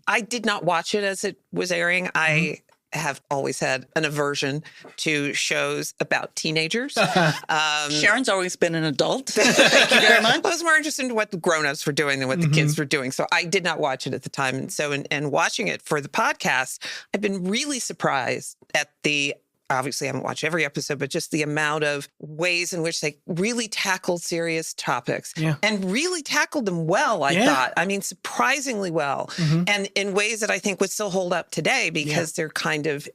I did not watch it as it was airing. I have always had an aversion to shows about teenagers. Sharon's always been an adult. Thank you very much. I was more interested in what the grown-ups were doing than what the kids were doing. So I did not watch it at the time. And so in watching it for the podcast, I've been really surprised at obviously I haven't watched every episode, but just the amount of ways in which they really tackled serious topics and really tackled them well, I thought. I mean, surprisingly well. And in ways that I think would still hold up today because they're kind of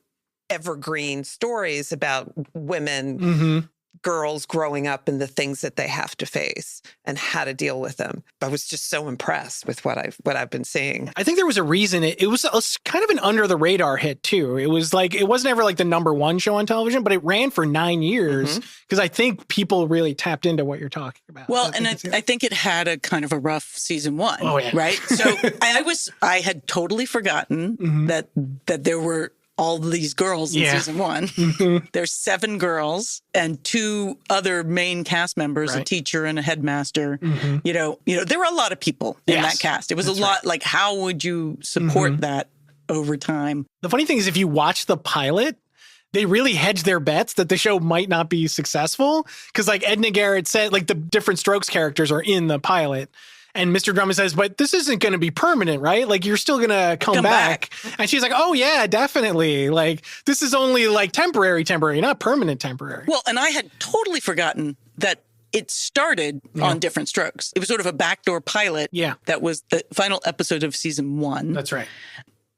evergreen stories about women, girls growing up and the things that they have to face and how to deal with them. I was just so impressed with what I've been seeing. I think there was a reason it was kind of an under the radar hit too. It was like, it wasn't ever like the #1 show on television, but it ran for 9 years because I think people really tapped into what you're talking about. Well, and I think it had a kind of a rough season 1, right? So I had totally forgotten that there were all these girls in season 1. There's 7 girls and 2 other main cast members, a teacher and a headmaster. You know, there were a lot of people in that cast. It was a lot. Like, how would you support that over time? The funny thing is, if you watch the pilot, they really hedged their bets that the show might not be successful. Because like Edna Garrett said, like the Diff'rent Strokes characters are in the pilot. And Mr. Drummond says, but this isn't going to be permanent, right? Like, you're still going to come back. And she's like, oh, yeah, definitely. Like, this is only like temporary, not permanent temporary. Well, and I had totally forgotten that it started on Diff'rent Strokes. It was sort of a backdoor pilot. That was the final episode of season 1. That's right.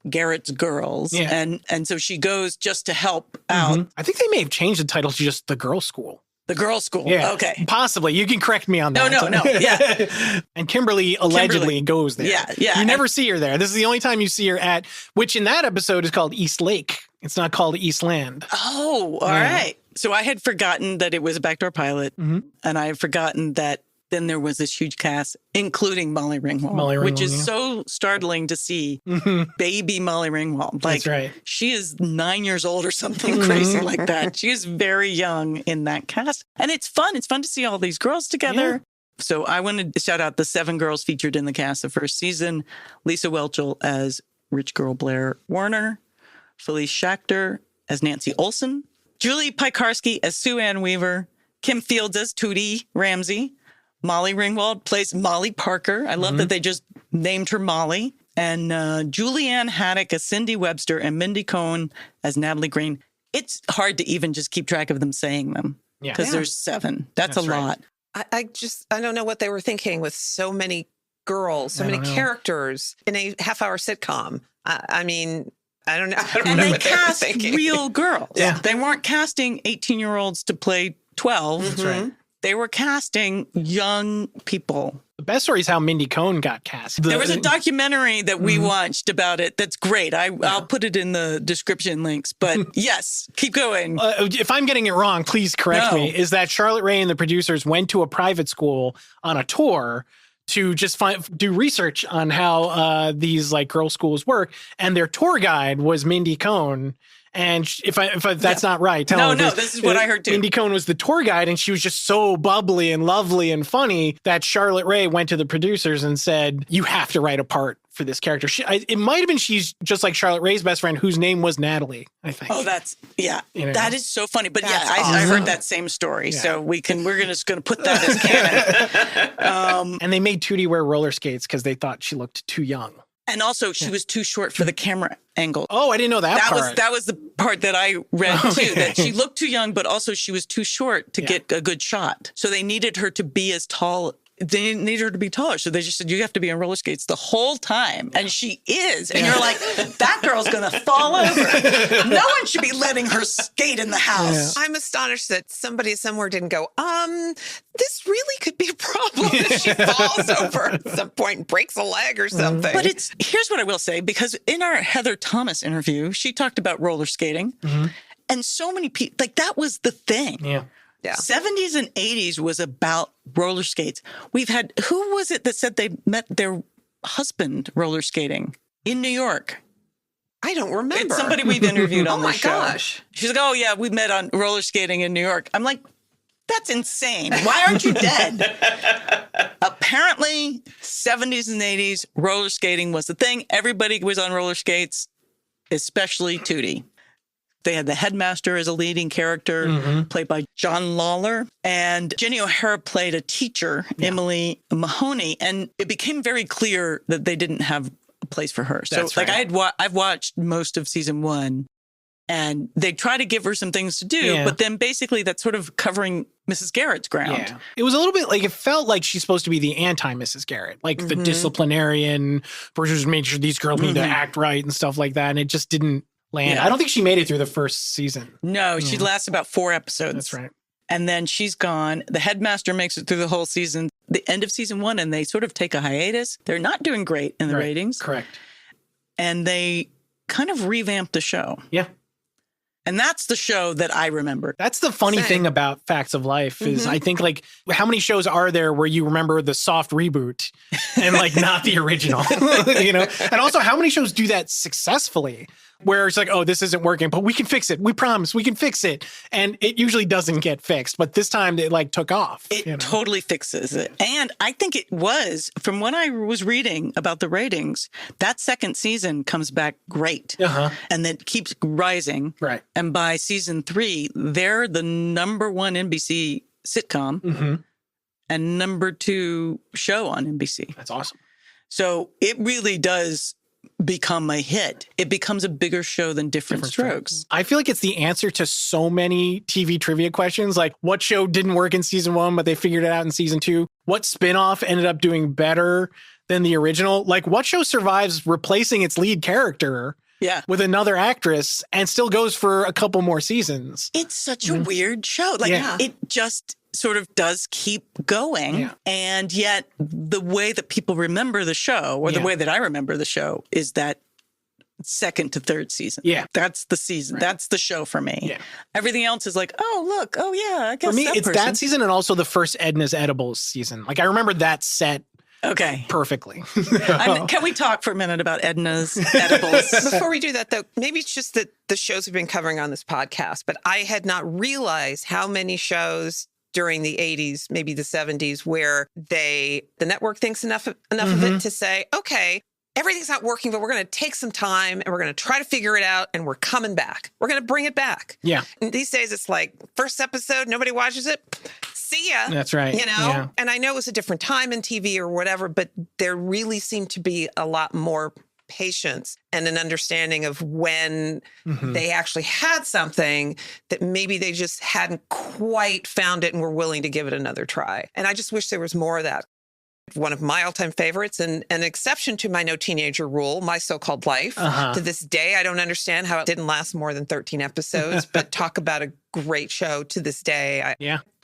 Garrett's Girls. And so she goes just to help out. I think they may have changed the title to just The Girls' School. The girls' school. Yeah, okay. Possibly. You can correct me on that. No. Yeah. And Kimberly allegedly goes there. Yeah. You never see her there. This is the only time you see her at, which in that episode is called East Lake. It's not called Eastland. Oh, all right. So I had forgotten that it was a backdoor pilot. And I had forgotten that then there was this huge cast, including Molly Ringwald, which is so startling to see baby Molly Ringwald. Like, that's right. She is 9 years old or something crazy like that. She is very young in that cast. And it's fun. It's fun to see all these girls together. Yeah. So I wanted to shout out the 7 girls featured in the cast the first season. Lisa Whelchel as rich girl Blair Warner. Felice Schachter as Nancy Olson. Julie Piekarski as Sue Ann Weaver. Kim Fields as Tootie Ramsey. Molly Ringwald plays Molly Parker. I love that they just named her Molly. And Julianne Haddock as Cindy Webster and Mindy Cohn as Natalie Green. It's hard to even just keep track of them saying them because there's 7. That's a lot. I don't know what they were thinking with so many girls, so many characters in a half-hour sitcom. I mean, I don't know. And they what cast they were thinking. real girls. Yeah. They weren't casting 18-year-olds to play 12. That's right. They were casting young people. The best story is how Mindy Cohn got cast. There was a documentary that we watched about it. That's great. I'll put it in the description links. But yes, keep going. If I'm getting it wrong, please correct me. Is that Charlotte Rae and the producers went to a private school on a tour to just do research on how these like girl schools work. And their tour guide was Mindy Cohn. And if that's not right, tell me. No, this is what I heard too. Mindy Cohn was the tour guide, and she was just so bubbly and lovely and funny that Charlotte Rae went to the producers and said, "You have to write a part for this character." It might have been she's just like Charlotte Rae's best friend, whose name was Natalie, I think. Oh, that's that is so funny. But That's I heard that same story, so we're just gonna put that as canon. And they made Tootie wear roller skates because they thought she looked too young. And also, she was too short for the camera angle. Oh, I didn't know that part. That was the part that I read too. That she looked too young, but also she was too short to get a good shot. So they needed her to be as tall. They needed her to be taller. So they just said, you have to be on roller skates the whole time. And she is. And you're like, that girl's going to fall over. No one should be letting her skate in the house. I'm astonished that somebody somewhere didn't go, this really could be a problem if she falls over at some point and breaks a leg or something. But here's what I will say, because in our Heather Thomas interview, she talked about roller skating. Mm-hmm. And so many people, like that was the thing. Yeah. 70s and 80s was about roller skates. We've had, who was it that said they met their husband roller skating in New York? I don't remember. It's somebody we've interviewed on the show. Oh my gosh. She's like, oh yeah, we met on roller skating in New York. I'm like, that's insane. Why aren't you dead? Apparently, 70s and 80s, roller skating was the thing. Everybody was on roller skates, especially Tootie. They had the headmaster as a leading character, played by John Lawler. And Jenny O'Hara played a teacher, Emily Mahoney. And it became very clear that they didn't have a place for her. So I've watched most of season 1. And they try to give her some things to do, but then basically that's sort of covering Mrs. Garrett's ground. Yeah. It was a little bit like, it felt like she's supposed to be the anti-Mrs. Garrett, like the disciplinarian, person who's made sure these girls need to act right and stuff like that. And it just didn't land. I don't think she made it through the first season. No, she lasts about 4 episodes. That's right. And then she's gone. The headmaster makes it through the whole season, the end of season 1, and they sort of take a hiatus. They're not doing great in the ratings. Correct. And they kind of revamped the show. Yeah. And that's the show that I remember. That's the funny thing about Facts of Life is I think, like, how many shows are there where you remember the soft reboot and like not the original, you know? And also, how many shows do that successfully where it's like, oh, this isn't working, but we can fix it. We promise we can fix it. And it usually doesn't get fixed. But this time it like took off. It totally fixes it. And I think it was, from what I was reading about the ratings, that second season comes back great. And then keeps rising. Right. And by season 3, they're the number 1 NBC sitcom and number 2 show on NBC. That's awesome. So it really does become a hit. It becomes a bigger show than Diff'rent Strokes. I feel like it's the answer to so many TV trivia questions, like what show didn't work in season 1, but they figured it out in season 2? What spinoff ended up doing better than the original? Like, what show survives replacing its lead character with another actress and still goes for a couple more seasons? It's such a weird show. Like, it just sort of does keep going. Yeah. And yet the way that people remember the show, or the way that I remember the show, is that second to third season. Yeah. That's the season. Right. That's the show for me. Yeah. Everything else is like, oh, look. Oh, yeah. I guess for me, it's that season and also the first Edna's Edibles season. Like, I remember that set perfectly. Can we talk for a minute about Edna's Edibles? Before we do that, though, maybe it's just that the shows we've been covering on this podcast, but I had not realized how many shows during the 80s, maybe the 70s, where the network thinks enough of it to say, okay, everything's not working, but we're going to take some time and we're going to try to figure it out and we're coming back. We're going to bring it back. Yeah. And these days it's like, first episode, nobody watches it. See ya. That's right. You know? Yeah. And I know it was a different time in TV or whatever, but there really seemed to be a lot more patience and an understanding of when they actually had something that maybe they just hadn't quite found it and were willing to give it another try. And I just wish there was more of that. One of my all-time favorites and an exception to my no teenager rule, My So-Called Life. To this day, I don't understand how it didn't last more than 13 episodes, but talk about a great show to this day.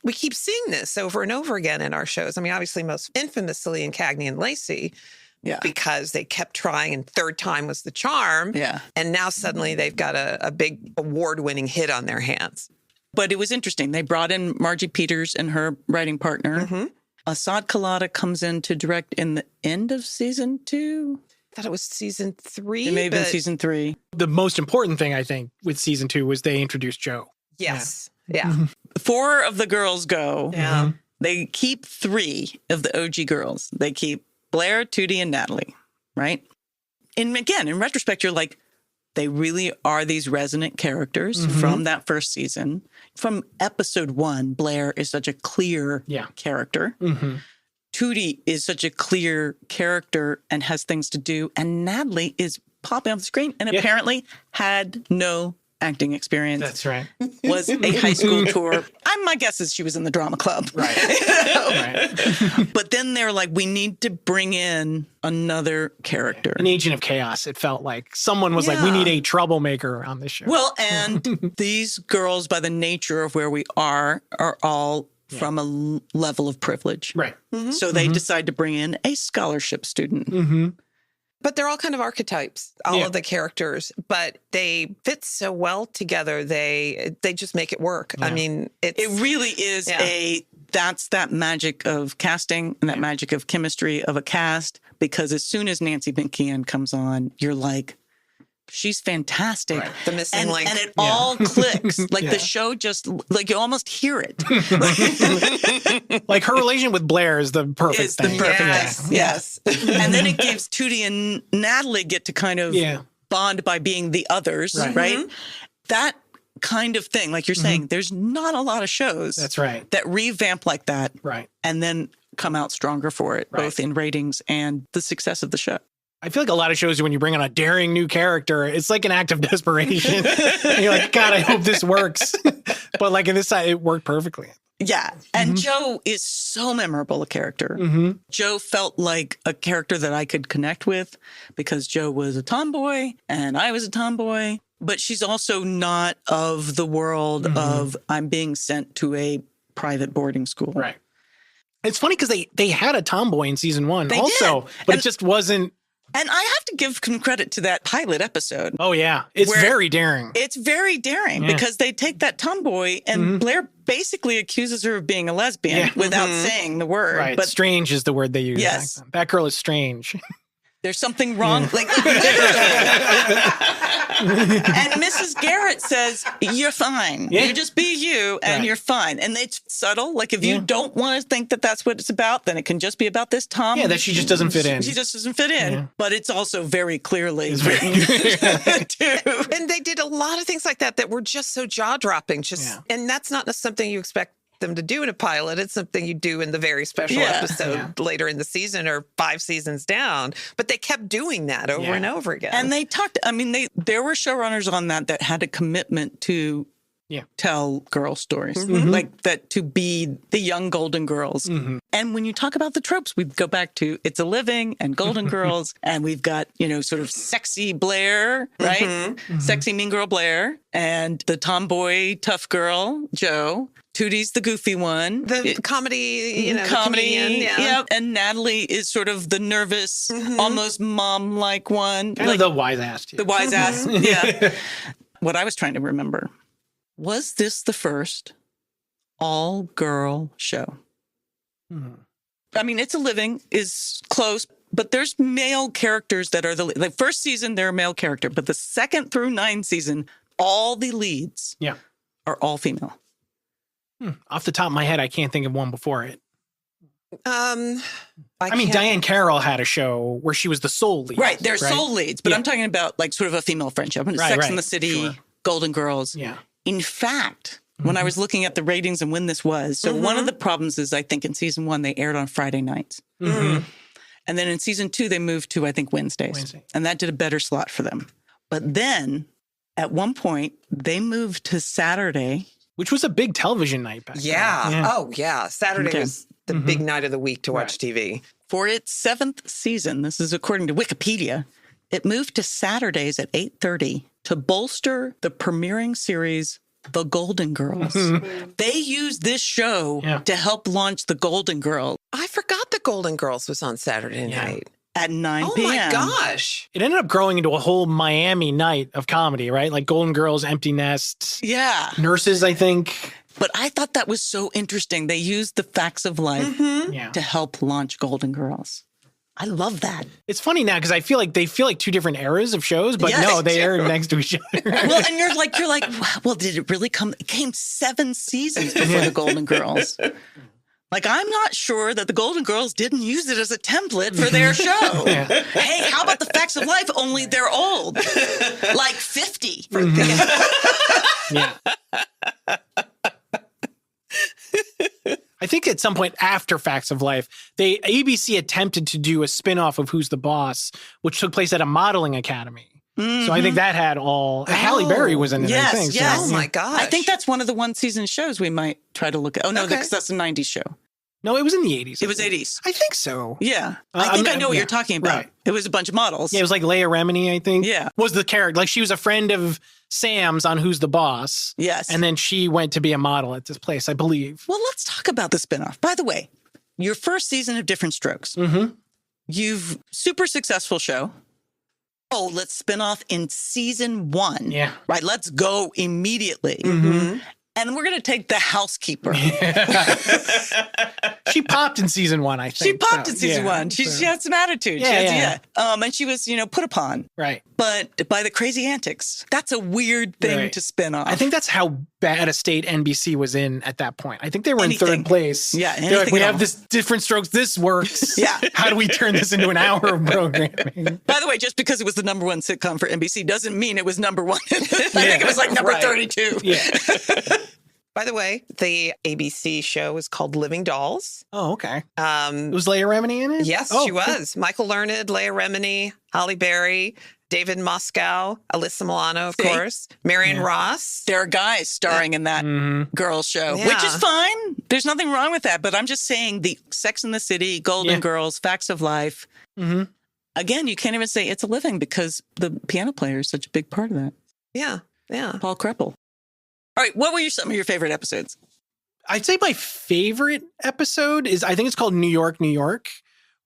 We keep seeing this over and over again in our shows. I mean, obviously, most infamously in Cagney and Lacey, because they kept trying and third time was the charm. Yeah. And now suddenly they've got a big award-winning hit on their hands. But it was interesting. They brought in Margie Peters and her writing partner Assad Khalada comes in to direct in the end of season 2. I thought it was season 3. It may have been season 3. The most important thing, I think, with season 2 was they introduced Joe. Yes. Yeah. 4 of the girls go. Yeah. They keep 3 of the OG girls. They keep Blair, Tootie, and Natalie, right? And again, in retrospect, you're like, they really are these resonant characters from that first season. From episode 1, Blair is such a clear character. Tootie is such a clear character and has things to do. And Natalie is popping off the screen and apparently had no acting experience. That's right. Was a high school tour. My guess is she was in the drama club. Right. Right. But then they're like, we need to bring in another character. An agent of chaos, it felt like. Someone was like, we need a troublemaker on this show. Well, and these girls, by the nature of where we are all from a level of privilege. Right. So they decide to bring in a scholarship student. But they're all kind of archetypes, all of the characters, but they fit so well together. They just make it work. I mean, it really is that's that magic of casting and that magic of chemistry of a cast, because as soon as Nancy McKeon comes on, you're like, she's fantastic. Right. The missing link. And it all clicks. Like the show just, like you almost hear it. Like her relation with Blair is the perfect thing. Yes. And then it gives Tootie and Natalie get to kind of bond by being the others, right? That kind of thing, like you're saying, there's not a lot of shows that revamp like that and then come out stronger for it, both in ratings and the success of the show. I feel like a lot of shows, when you bring on a daring new character, it's like an act of desperation. And you're like, God, I hope this works. But like in this side, it worked perfectly. Yeah. And Joe is so memorable a character. Joe felt like a character that I could connect with because Joe was a tomboy and I was a tomboy. But she's also not of the world of I'm being sent to a private boarding school. Right. It's funny because they had a tomboy in season 1 they also, did. but it just wasn't. And I have to give some credit to that pilot episode. Oh, yeah. It's very daring. It's very daring because they take that tomboy and Blair basically accuses her of being a lesbian without saying the word. Right. But strange is the word they use. Yes. That girl is strange. There's something wrong. Like, and Mrs. Garrett says, you're fine. You just be you and you're fine. And it's subtle. Like if you don't want to think that that's what it's about, then it can just be about this Tom. Yeah, that she just doesn't fit in. She just doesn't fit in. But it's also very clearly written too. And they did a lot of things like that were just so jaw-dropping. And that's not something you expect them to do in a pilot. It's something you do in the very special episode later in the season or 5 seasons down. But they kept doing that over and over again. And they talked, I mean, there were showrunners on that had a commitment to tell girl stories, like that, to be the young Golden Girls. And when you talk about the tropes, we go back to It's a Living and Golden Girls, and we've got, sort of sexy Blair, right? Sexy mean girl Blair, and the tomboy tough girl Joe. Tootie's the goofy one. The comedy, comedy, comedian, yeah. And Natalie is sort of the nervous, almost mom-like one. Kind of the wise ass. The wise ass, yeah. What I was trying to remember, was this the first all-girl show? I mean, It's a Living is close, but there's male characters that are the first season, they're a male character, but the 2nd through 9th season, all the leads are all female. Off the top of my head, I can't think of one before it. I mean, Diane Carroll had a show where she was the sole lead. Right, they're sole leads, but I'm talking about like sort of a female friendship. Sex and the City, Golden Girls. Yeah. In fact, when I was looking at the ratings and when this was, so one of the problems is I think in season 1, they aired on Friday nights. And then in season 2, they moved to, I think, Wednesdays. And that did a better slot for them. But then at one point, they moved to Saturday. Which was a big television night back then. Oh, yeah. Saturday was the big night of the week to watch TV. For its 7th season, this is according to Wikipedia, it moved to Saturdays at 8:30 to bolster the premiering series The Golden Girls. They used this show to help launch The Golden Girls. I forgot The Golden Girls was on Saturday night. At 9 Oh p.m. my gosh. It ended up growing into a whole Miami night of comedy, right? Like Golden Girls, Empty Nest. Yeah. Nurses, I think. But I thought that was so interesting. They used the facts of life to help launch Golden Girls. I love that. It's funny now because I feel like they feel like two different eras of shows, but no, they aired next to each other. Well, and you're like, well, did it really come? It came 7 seasons before the Golden Girls. Like, I'm not sure that the Golden Girls didn't use it as a template for their show. Hey, how about the facts of life? Only they're old, like 50. Yeah. I think at some point after Facts of Life, ABC attempted to do a spinoff of Who's the Boss, which took place at a modeling academy. So I think that had all... Halle Berry was in it, I think. Yes. Oh, my gosh. I think that's one of the one-season shows we might try to look at. Oh, no, because that's a 90s show. No, it was in the 80s. It was 80s. I think so. Yeah. I think I know what you're talking about. Right. It was a bunch of models. Yeah, it was like Leah Remini, I think. Yeah. Was the character. Like, she was a friend of Sam's on Who's the Boss. Yes. And then she went to be a model at this place, I believe. Well, let's talk about the spinoff. By the way, your first season of Diff'rent Strokes. You've super successful show. Oh, let's spin off in season 1. Yeah. Right. Let's go immediately. And we're going to take the housekeeper. She popped in season 1, I think. She popped in season 1. She had some attitude. And she was, put upon. Right. But by the crazy antics. That's a weird thing to spin off. I think that's how bad a state NBC was in at that point. I think they were in third place. Yeah. They're like, we have this Diff'rent Strokes. This works. How do we turn this into an hour of programming? By the way, just because it was the number 1 sitcom for NBC doesn't mean it was number 1. I think it was like number 32. Yeah. By the way, the ABC show is called Living Dolls. Oh, okay. Was Leah Remini in it? Yes, she was. Michael Learned, Leah Remini, Halle Berry, David Moscow, Alyssa Milano, of course, Marion Ross. There are guys starring in that girls show, which is fine. There's nothing wrong with that. But I'm just saying the Sex and the City, Golden Girls, Facts of Life. Again, you can't even say it's a living because the piano player is such a big part of that. Yeah. Paul Kreppel. All right, what were some of your favorite episodes? I'd say my favorite episode is, I think it's called New York, New York,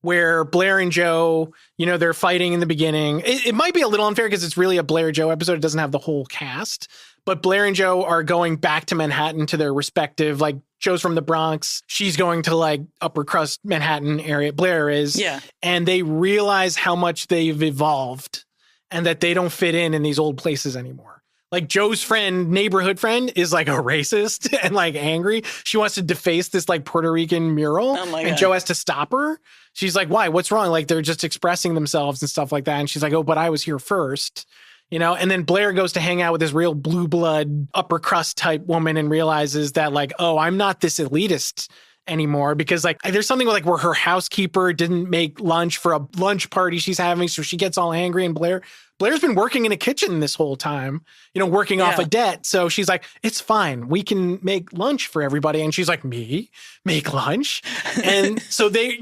where Blair and Joe, they're fighting in the beginning. It might be a little unfair because it's really a Blair Joe episode. It doesn't have the whole cast. But Blair and Joe are going back to Manhattan to their respective, like, Joe's from the Bronx. She's going to, like, upper crust Manhattan area. Blair is. Yeah. And they realize how much they've evolved and that they don't fit in these old places anymore. Like, Joe's friend, neighborhood friend, is like a racist and like angry. She wants to deface this like Puerto Rican mural. Oh my God. And Joe has to stop her. She's like, why? What's wrong? Like, they're just expressing themselves and stuff like that. And she's like, oh, but I was here first. And then Blair goes to hang out with this real blue blood upper crust type woman and realizes that, like, oh, I'm not this elitist anymore, because like there's something like where her housekeeper didn't make lunch for a lunch party she's having. So she gets all angry, and Blair's been working in a kitchen this whole time, working off a debt. So she's like, it's fine. We can make lunch for everybody. And she's like, me? Make lunch? And so they,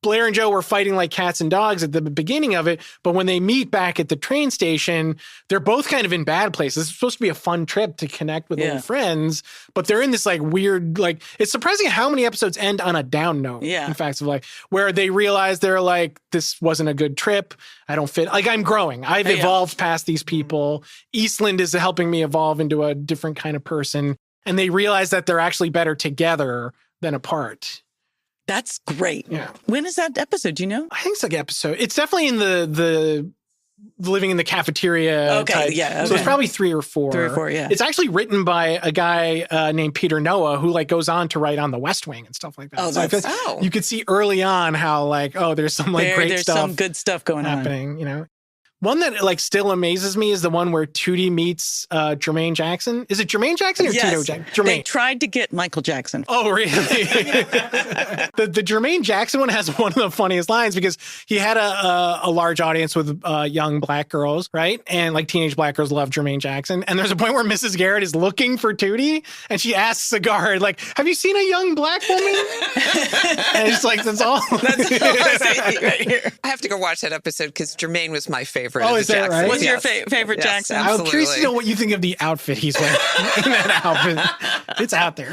Blair and Joe were fighting like cats and dogs at the beginning of it. But when they meet back at the train station, they're both kind of in bad places. It's supposed to be a fun trip to connect with old friends, but they're in this like weird, like, it's surprising how many episodes end on a down note. Yeah. In Facts of Life, where they realize they're like, this wasn't a good trip. I don't fit. Like, I'm growing. I've evolved past these people. Eastland is helping me evolve into a different kind of person. And they realize that they're actually better together than apart. That's great. Yeah. When is that episode? Do you know? I think it's like episode. It's definitely in the living in the cafeteria. Okay. Type. Yeah. Okay. So it's probably 3 or 4. 3 or 4. Yeah. It's actually written by a guy named Peter Noah, who like goes on to write on The West Wing and stuff like that. Oh, so you could see early on how like, there's some like great stuff. There's some good stuff going happening. One that like still amazes me is the one where Tootie meets Jermaine Jackson. Is it Jermaine Jackson or Tito Jackson? Jermaine. They tried to get Michael Jackson. Oh, really? The Jermaine Jackson one has one of the funniest lines because he had a large audience with young black girls, right? And like teenage black girls love Jermaine Jackson. And there's a point where Mrs. Garrett is looking for Tootie and she asks a guard, like, have you seen a young black woman? And it's like, that's all I see right here. I have to go watch that episode because Jermaine was my favorite. Oh, is that right? What's your favorite Jackson? Absolutely. I'm curious to know what you think of the outfit he's wearing in that outfit. It's out there.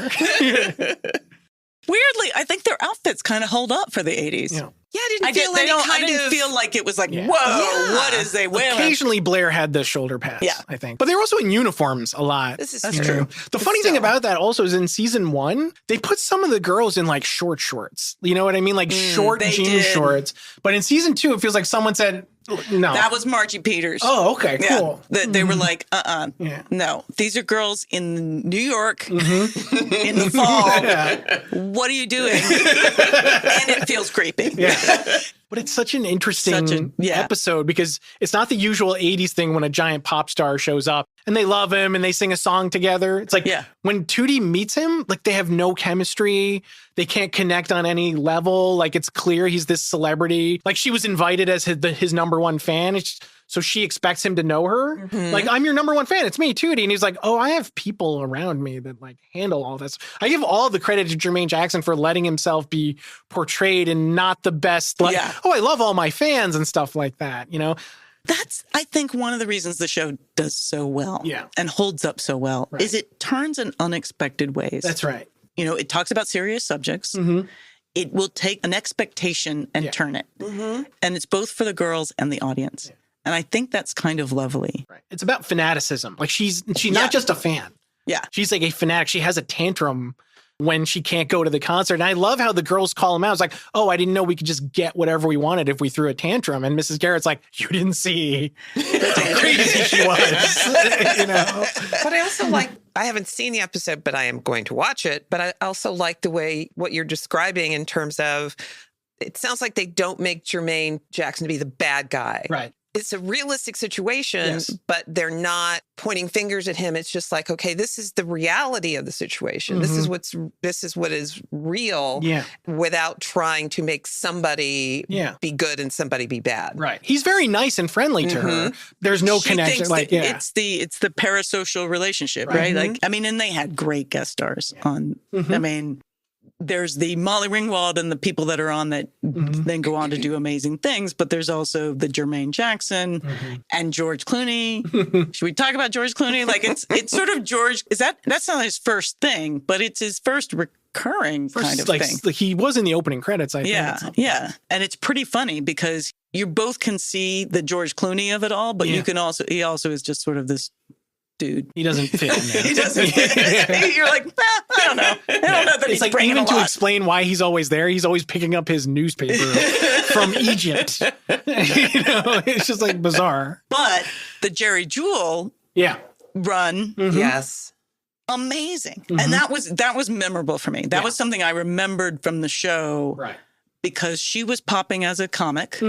Weirdly, I think their outfits kind of hold up for the 80s. Yeah. Yeah, I didn't feel any kind I didn't of... feel like it was like, Yeah. whoa, what is they wearing? Occasionally, Blair had the shoulder pads, Yeah. I think. But they were also in uniforms a lot. This is That's true. The funny thing about that also is in season 1, they put some of the girls in like short shorts. You know what I mean? Like short they jean did. shorts. But in season 2, it feels like someone said, no. That was Margie Peters. Oh, okay, Yeah. cool. They were like, Yeah. no. These are girls in New York in Mm-hmm. the fall. Yeah. What are you doing? And it feels creepy. Yeah. But it's such an interesting episode because it's not the usual 80s thing when a giant pop star shows up and they love him and they sing a song together. It's like when Tootie meets him, like they have no chemistry. They can't connect on any level. Like it's clear he's this celebrity. Like she was invited as his number one fan. So she expects him to know her. Mm-hmm. Like, I'm your number one fan. It's me, Tootie. And he's like, oh, I have people around me that like handle all this. I give all the credit to Jermaine Jackson for letting himself be portrayed in not the best. Like, oh, I love all my fans and stuff like that. You know, That's, I think, one of the reasons the show does so well and holds up so well is it turns in unexpected ways. That's right. You know, it talks about serious subjects. Mm-hmm. It will take an expectation and turn it. Mm-hmm. And it's both for the girls and the audience. Yeah. And I think that's kind of lovely. Right. It's about fanaticism. Like she's not just a fan. Yeah. She's like a fanatic. She has a tantrum when she can't go to the concert. And I love how the girls call him out. It's like, oh, I didn't know we could just get whatever we wanted if we threw a tantrum. And Mrs. Garrett's like, you didn't see how crazy she was. You know? But I also like, I haven't seen the episode, but I am going to watch it. But I also like the way what you're describing in terms of, it sounds like they don't make Jermaine Jackson to be the bad guy. Right. It's a realistic situation, but they're not pointing fingers at him. It's just like, okay, this is the reality of the situation. Mm-hmm. This is what is real without trying to make somebody be good and somebody be bad. Right. He's very nice and friendly to her. There's no connection. Like, it's the parasocial relationship, right? Like, I mean, and they had great guest stars on. I mean, there's the Molly Ringwald and the people that are on that then go on to do amazing things. But there's also the Jermaine Jackson and George Clooney. Should we talk about George Clooney? Like it's sort of George. That's not his first thing, but it's his first recurring kind of thing. Like he was in the opening credits, I think. Yeah. And it's pretty funny because you both can see the George Clooney of it all, but he also is just sort of this dude. He doesn't fit in there. He doesn't fit. You're like, I don't know. I don't know that it's like even to explain why he's always there, he's always picking up his newspaper from Egypt. You know, it's just like bizarre. But the Jerry Jewell run, yes, amazing, and that was memorable for me. That was something I remembered from the show, right? Because she was popping as a comic.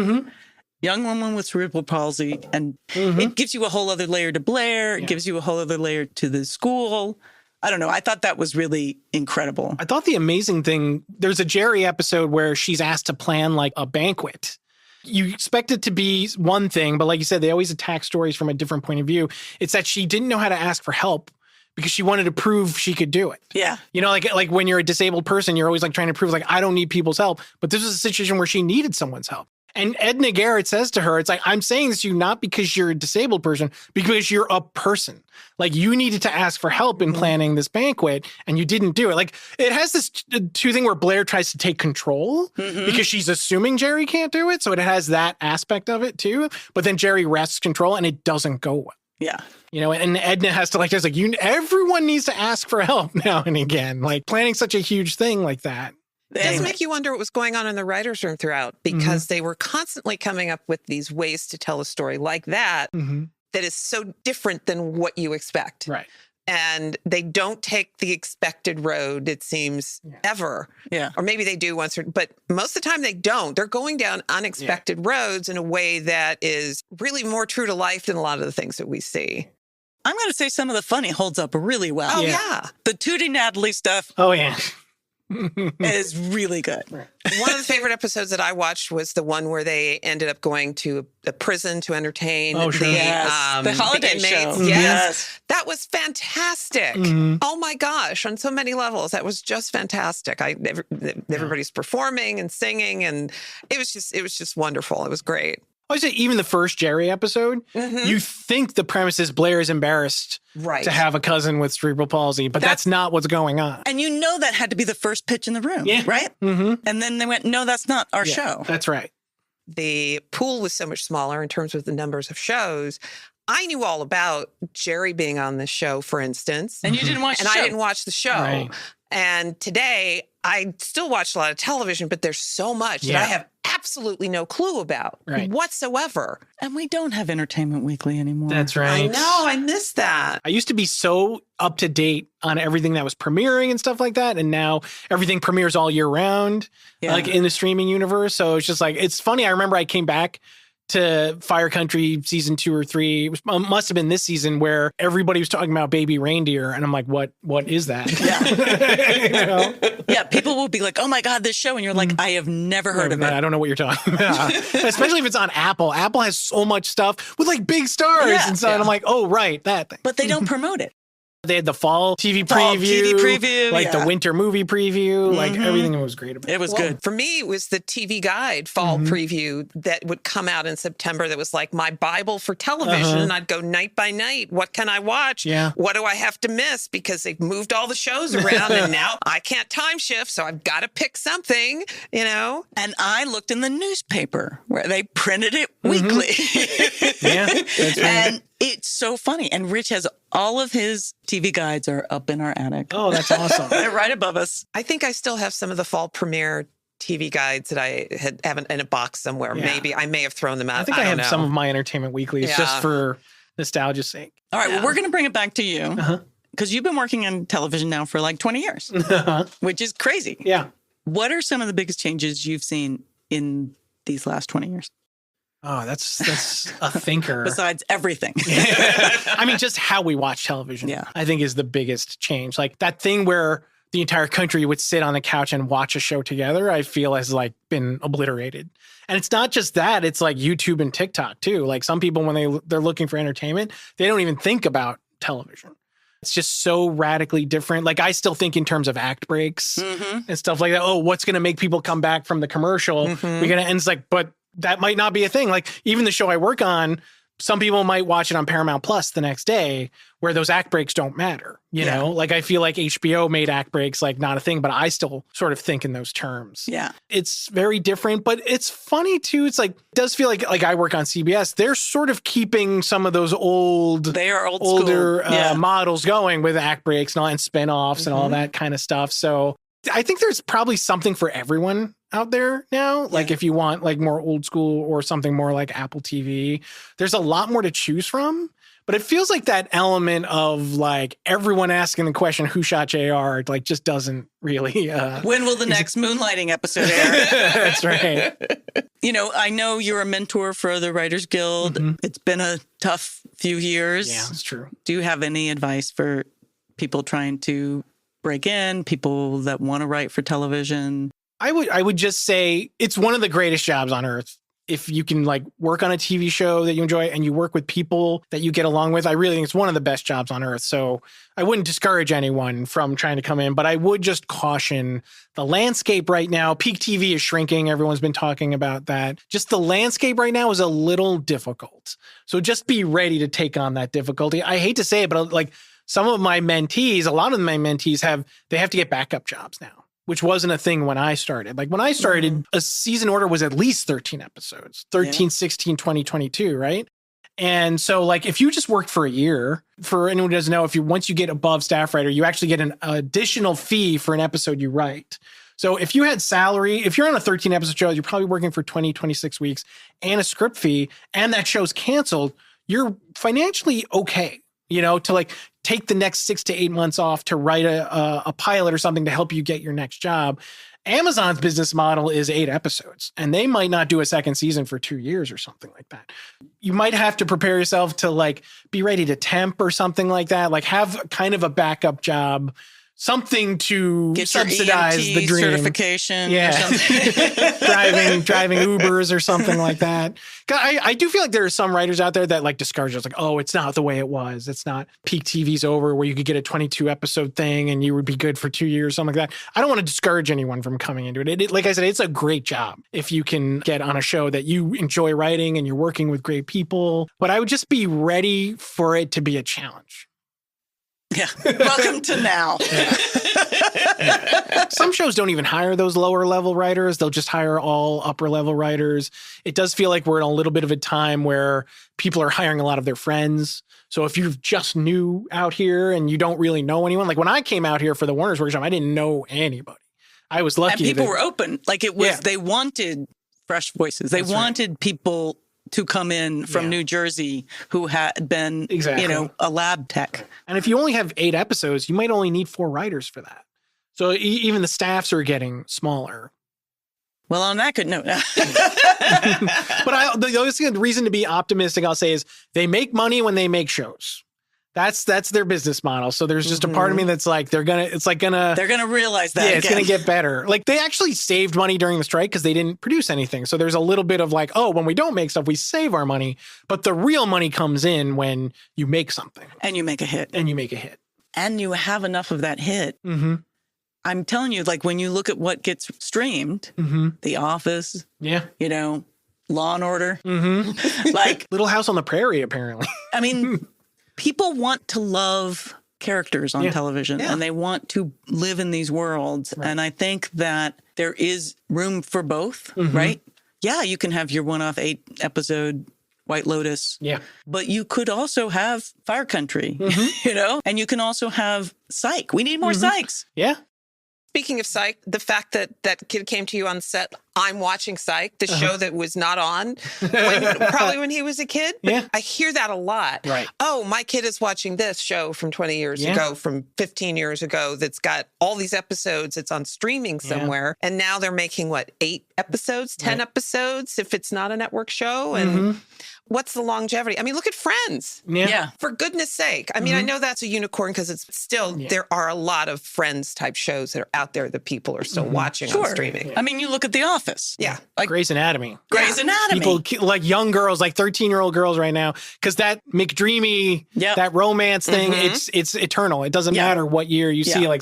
Young woman with cerebral palsy, and it gives you a whole other layer to Blair. It gives you a whole other layer to the school. I don't know. I thought that was really incredible. I thought the amazing thing, there's a Jerry episode where she's asked to plan like a banquet. You expect it to be one thing, but like you said, they always attack stories from a different point of view. It's that she didn't know how to ask for help because she wanted to prove she could do it. Yeah. You know, like when you're a disabled person, you're always like trying to prove like, I don't need people's help. But this was a situation where she needed someone's help. And Edna Garrett says to her, it's like, I'm saying this to you not because you're a disabled person, because you're a person. Like you needed to ask for help in planning this banquet and you didn't do it. Like it has this two thing where Blair tries to take control because she's assuming Jerry can't do it. So it has that aspect of it too. But then Jerry wrests control and it doesn't go well. Yeah. You know, and Edna has to like, everyone needs to ask for help now and again. Like planning such a huge thing like that. It does make you wonder what was going on in the writer's room throughout, because they were constantly coming up with these ways to tell a story like that, that is so different than what you expect. Right. And they don't take the expected road, it seems, ever. Yeah. Or maybe they do once, but most of the time they don't. They're going down unexpected roads in a way that is really more true to life than a lot of the things that we see. I'm going to say some of the funny holds up really well. Oh, yeah. The Tootie Natalie stuff. Oh, yeah. is really good. One of the favorite episodes that I watched was the one where they ended up going to a prison to entertain the holiday show. Yes. That was fantastic. Oh my gosh, on so many levels. That was just fantastic. Everybody's performing and singing, and it was just wonderful. It was great. I say even the first Jerry episode, you think the premise is Blair is embarrassed to have a cousin with cerebral palsy, but that's not what's going on. And you know that had to be the first pitch in the room, right? Mm-hmm. And then they went, no, that's not our show. That's right. The pool was so much smaller in terms of the numbers of shows. I knew all about Jerry being on this show, for instance. And you didn't watch the show. And I didn't watch the show. Right. And today, I still watch a lot of television, but there's so much that I have absolutely no clue about whatsoever. And we don't have Entertainment Weekly anymore. That's right. I know. I miss that. I used to be so up to date on everything that was premiering and stuff like that. And now everything premieres all year round, like in the streaming universe. So it's just like, it's funny. I remember I came back to Fire Country season 2 or 3. It must have been this season where everybody was talking about Baby Reindeer. And I'm like, what is that? Yeah. You know? Yeah. People will be like, oh my God, this show. And you're like, I have never heard of it. I don't know what you're talking about. Especially if it's on Apple. Apple has so much stuff with like big stars and so. And I'm like, oh, right. That thing. But they don't promote it. They had the fall TV preview, like the winter movie preview, like everything was great about it. It was good. For me, it was the TV Guide fall preview that would come out in September. That was like my Bible for television. And I'd go night by night. What can I watch? Yeah. What do I have to miss? Because they've moved all the shows around and now I can't time shift. So I've got to pick something, you know? And I looked in the newspaper where they printed it weekly. Yeah, that's right. And it's so funny. And Rich has all of his TV guides are up in our attic. Oh, that's awesome. They're right above us. I think I still have some of the fall premiere TV guides that I haven't in a box somewhere. Yeah. Maybe I may have thrown them out. I think I have some of my Entertainment Weeklies just for nostalgia's sake. All right. Well, we're going to bring it back to you because you've been working on television now for like 20 years, which is crazy. Yeah. What are some of the biggest changes you've seen in these last 20 years? Oh, that's a thinker. Besides everything. I mean, just how we watch television, I think is the biggest change. Like that thing where the entire country would sit on the couch and watch a show together, I feel has like been obliterated. And it's not just that, it's like YouTube and TikTok too. Like some people, when they're looking for entertainment, they don't even think about television. It's just so radically different. Like I still think in terms of act breaks and stuff like that. Oh, what's going to make people come back from the commercial? We're going to end like, but that might not be a thing. Like even the show I work on, some people might watch it on Paramount Plus the next day where those act breaks don't matter. You know, like I feel like HBO made act breaks like not a thing, but I still sort of think in those terms. Yeah. It's very different, but it's funny too. It's like, it does feel like I work on CBS. They're sort of keeping some of those older models going with act breaks and spinoffs and all that kind of stuff. So I think there's probably something for everyone out there now. Like if you want like more old school or something more like Apple TV, there's a lot more to choose from. But it feels like that element of like everyone asking the question, who shot JR, like just doesn't really. When will the next Moonlighting episode air? That's right. You know, I know you're a mentor for the Writers Guild. It's been a tough few years. Yeah, that's true. Do you have any advice for people trying to break in, people that want to write for television? I would just say it's one of the greatest jobs on earth. If you can like work on a TV show that you enjoy and you work with people that you get along with, I really think it's one of the best jobs on earth. So I wouldn't discourage anyone from trying to come in, but I would just caution the landscape right now. Peak TV is shrinking. Everyone's been talking about that. Just the landscape right now is a little difficult. So just be ready to take on that difficulty. I hate to say it, but like some of my mentees, a lot of my mentees have to get backup jobs now, which wasn't a thing when I started. Like when I started, a season order was at least 13 episodes, 13, 16, 20, 22, right? And so like if you just worked for a year, for anyone who doesn't know, once you get above staff writer, you actually get an additional fee for an episode you write. So if you had salary, if you're on a 13 episode show, you're probably working for 20, 26 weeks and a script fee, and that show's canceled, you're financially okay, you know, to like take the next 6 to 8 months off to write a pilot or something to help you get your next job. Amazon's business model is 8 episodes, and they might not do a second season for 2 years or something like that. You might have to prepare yourself to like be ready to temp or something like that, like have kind of a backup job something to Get subsidize your EMT the dream. certification or Yeah. something. driving Ubers or something like that. I do feel like there are some writers out there that like discourage us, like, oh, it's not the way it was. It's not peak TV's over where you could get a 22 episode thing and you would be good for 2 years, something like that. I don't want to discourage anyone from coming into it. Like I said, it's a great job if you can get on a show that you enjoy writing and you're working with great people. But I would just be ready for it to be a challenge. Yeah. Welcome to now. Some shows don't even hire those lower level writers. They'll just hire all upper level writers. It does feel like we're in a little bit of a time where people are hiring a lot of their friends. So if you're just new out here and you don't really know anyone, like when I came out here for the Warner's Workshop, I didn't know anybody. I was lucky. And people were open. Like it was, they wanted fresh voices. They wanted people to come in from New Jersey who had been, a lab tech. And if you only have 8 episodes, you might only need 4 writers for that. So even the staffs are getting smaller. Well, on that good note. But the reason to be optimistic, I'll say, is they make money when they make shows. That's their business model. So there's just a part of me that's like, they're going to realize that. Yeah, it's going to get better. Like they actually saved money during the strike because they didn't produce anything. So there's a little bit of like, oh, when we don't make stuff, we save our money. But the real money comes in when you make something. And you make a hit. And you have enough of that hit. Mm-hmm. I'm telling you, like when you look at what gets streamed, The Office, Law and Order, like Little House on the Prairie, apparently. I mean, people want to love characters on television and they want to live in these worlds. Right. And I think that there is room for both, right? Yeah, you can have your one-off 8-episode White Lotus. Yeah. But you could also have Fire Country, and you can also have Psych. We need more Psychs. Yeah. Speaking of Psych, the fact that that kid came to you on set, I'm watching Psych, the show that was not on probably when he was a kid. But I hear that a lot. Right. Oh, my kid is watching this show from 20 years ago, from 15 years ago, that's got all these episodes. It's on streaming somewhere. And now they're making, 8 episodes, 10 episodes, if it's not a network show. And what's the longevity? I mean, look at Friends. Yeah. For goodness sake. I mean, I know that's a unicorn because it's still, there are a lot of Friends type shows that are out there that people are still watching on streaming. I mean, you look at The Office. Yeah. Like Grey's Anatomy. Grey's Anatomy. People like young girls, like 13-year-old girls right now, because that McDreamy, that romance thing, it's eternal. It doesn't matter what year you see like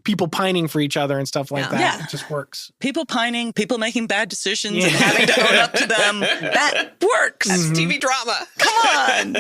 people pining for each other and stuff like that. Yeah. It just works. People pining, people making bad decisions and having to own up to them. That works. That's TV drama. Come on.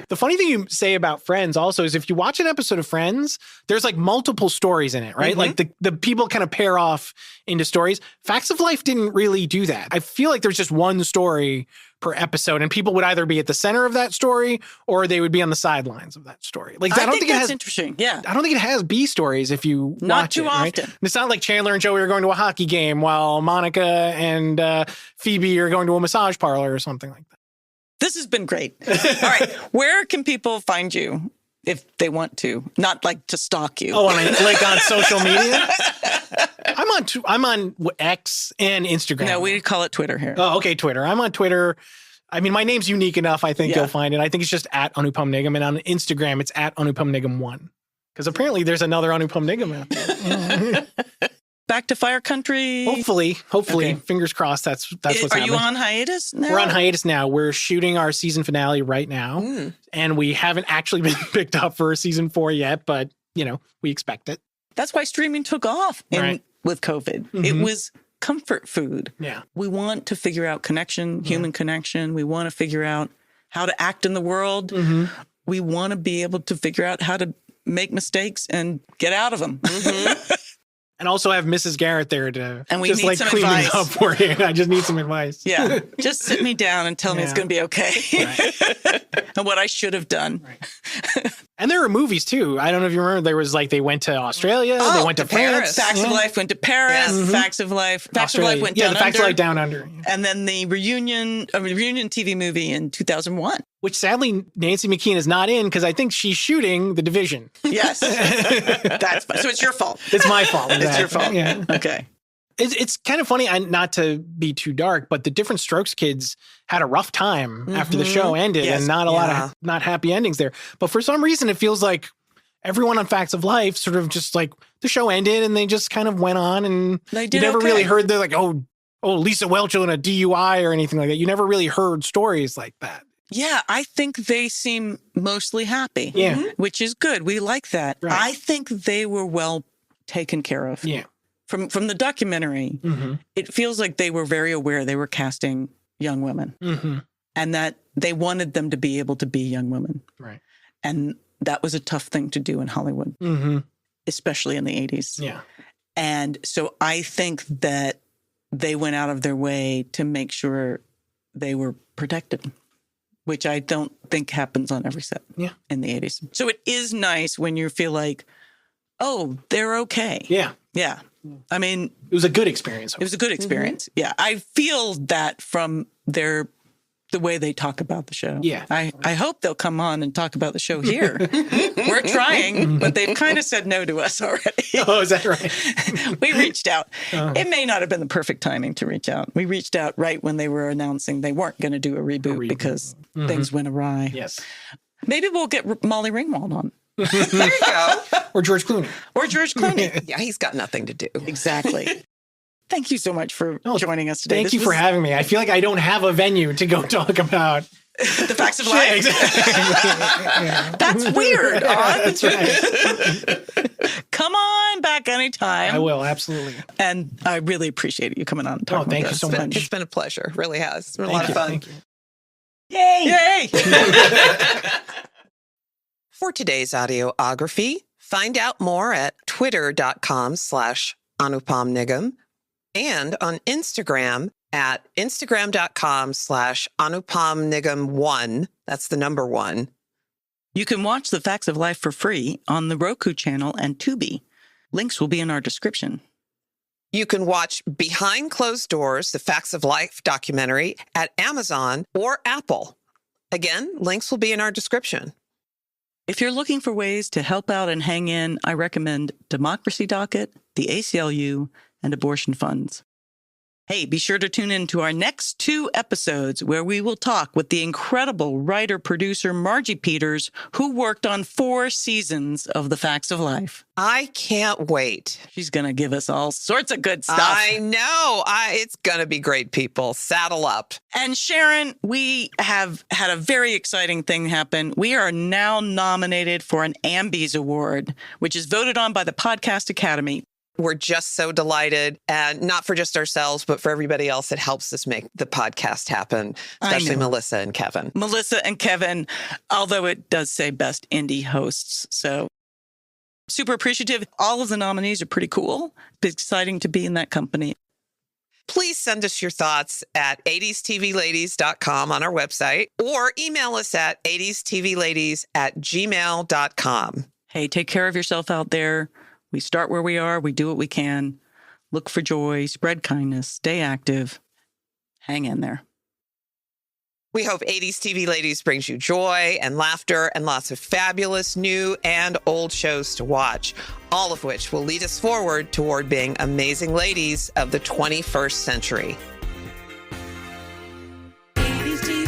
The funny thing you say about Friends also is if you watch an episode of Friends, there's like multiple stories in it, right? Like the people kind of pair off into stories. Facts of Life didn't really do that. I feel like there's just one story per episode, and people would either be at the center of that story or they would be on the sidelines of that story. Like I don't think that's it has interesting. Yeah, I don't think it has B stories if you not watch too it, often. Right? It's not like Chandler and Joey are going to a hockey game while Monica and Phoebe are going to a massage parlor or something like that. This has been great. All right, where can people find you if they want to? Not like to stalk you. Oh, like on social media. I'm on X and Instagram. No, we call it Twitter here. Oh, okay, Twitter. I'm on Twitter. I mean, my name's unique enough. I think you'll find it. I think it's just at Anupam Nigam, and on Instagram, it's at Anupam Nigam 1. Because apparently, there's another Anupam Nigam out there. Back to Fire Country. Hopefully, okay. Fingers crossed. That's what's happening. Are you on hiatus now? We're on hiatus now. We're shooting our season finale right now, and we haven't actually been picked up for season 4 yet. But we expect it. That's why streaming took off with COVID. It was comfort food. Yeah. We want to figure out connection, human connection. We want to figure out how to act in the world. We want to be able to figure out how to make mistakes and get out of them. And also have Mrs. Garrett there to just like clean advice. it up for you. I just need some advice. Yeah. Just sit me down and tell me it's going to be okay. And what I should have done. And there were movies too. I don't know if you remember, there was they went to Australia, they went to France. Facts of Life went to Paris. Facts of Life went down under. Facts of Life Down Under. And then the reunion TV movie in 2001. Which sadly Nancy McKeon is not in because I think she's shooting The Division. Yes. So it's your fault. It's my fault. It's your fault. Yeah. Okay. It's kind of funny, not to be too dark, but the Diff'rent Strokes kids had a rough time after the show ended and not a lot of not happy endings there. But for some reason, it feels like everyone on Facts of Life sort of just like the show ended and they just kind of went on and They you did never okay. really heard they're like, oh, Lisa Welch on a DUI or anything like that. You never really heard stories like that. Yeah, I think they seem mostly happy. Yeah. Which is good. We like that. Right. I think they were well taken care of. Yeah. From the documentary, it feels like they were very aware they were casting young women and that they wanted them to be able to be young women. Right. And that was a tough thing to do in Hollywood, especially in the 80s. Yeah. And so I think that they went out of their way to make sure they were protected, which I don't think happens on every set in the 80s. So it is nice when you feel like, oh, they're okay. Yeah. Yeah. I mean, It was a good experience. it was a good experience. Yeah. I feel that from the way they talk about the show. Yeah. I hope they'll come on and talk about the show here. We're trying, but they've kind of said no to us already. Oh, is that right? We reached out. It may not have been the perfect timing to reach out. We reached out right when they were announcing they weren't going to do a reboot because things went awry. Yes. Maybe we'll get Molly Ringwald on. There you go. Or George Clooney. Or George Clooney. Yeah, he's got nothing to do. Exactly. Thank you so much for joining us today. Thank you for having me. I feel like I don't have a venue to go talk about the facts of life. That's weird. That's right. Come on back anytime. I will, absolutely. And I really appreciate you coming on and talking thank with you us. so much. It's been a pleasure. It really has. It's been a lot of fun. Thank you. Yay! For today's audiography, find out more at twitter.com/Anupam Nigam and on Instagram at Instagram.com/Anupam Nigam1. That's the number 1. You can watch The Facts of Life for free on the Roku channel and Tubi. Links will be in our description. You can watch Behind Closed Doors, the Facts of Life documentary at Amazon or Apple. Again, links will be in our description. If you're looking for ways to help out and hang in, I recommend Democracy Docket, the ACLU, and abortion funds. Hey, be sure to tune in to our next 2 episodes where we will talk with the incredible writer-producer Margie Peters, who worked on 4 seasons of The Facts of Life. I can't wait. She's going to give us all sorts of good stuff. I know. It's going to be great, people. Saddle up. And Sharon, we have had a very exciting thing happen. We are now nominated for an Ambies Award, which is voted on by the Podcast Academy. We're just so delighted, and not for just ourselves, but for everybody else that helps us make the podcast happen, especially Melissa and Kevin. Melissa and Kevin, although it does say Best Indie Hosts. So super appreciative. All of the nominees are pretty cool. It's exciting to be in that company. Please send us your thoughts at 80stvladies.com on our website, or email us at 80stvladies@gmail.com. Hey, take care of yourself out there. We start where we are. We do what we can. Look for joy, spread kindness, stay active. Hang in there. We hope 80s TV Ladies brings you joy and laughter and lots of fabulous new and old shows to watch, all of which will lead us forward toward being amazing ladies of the 21st century. 80s TV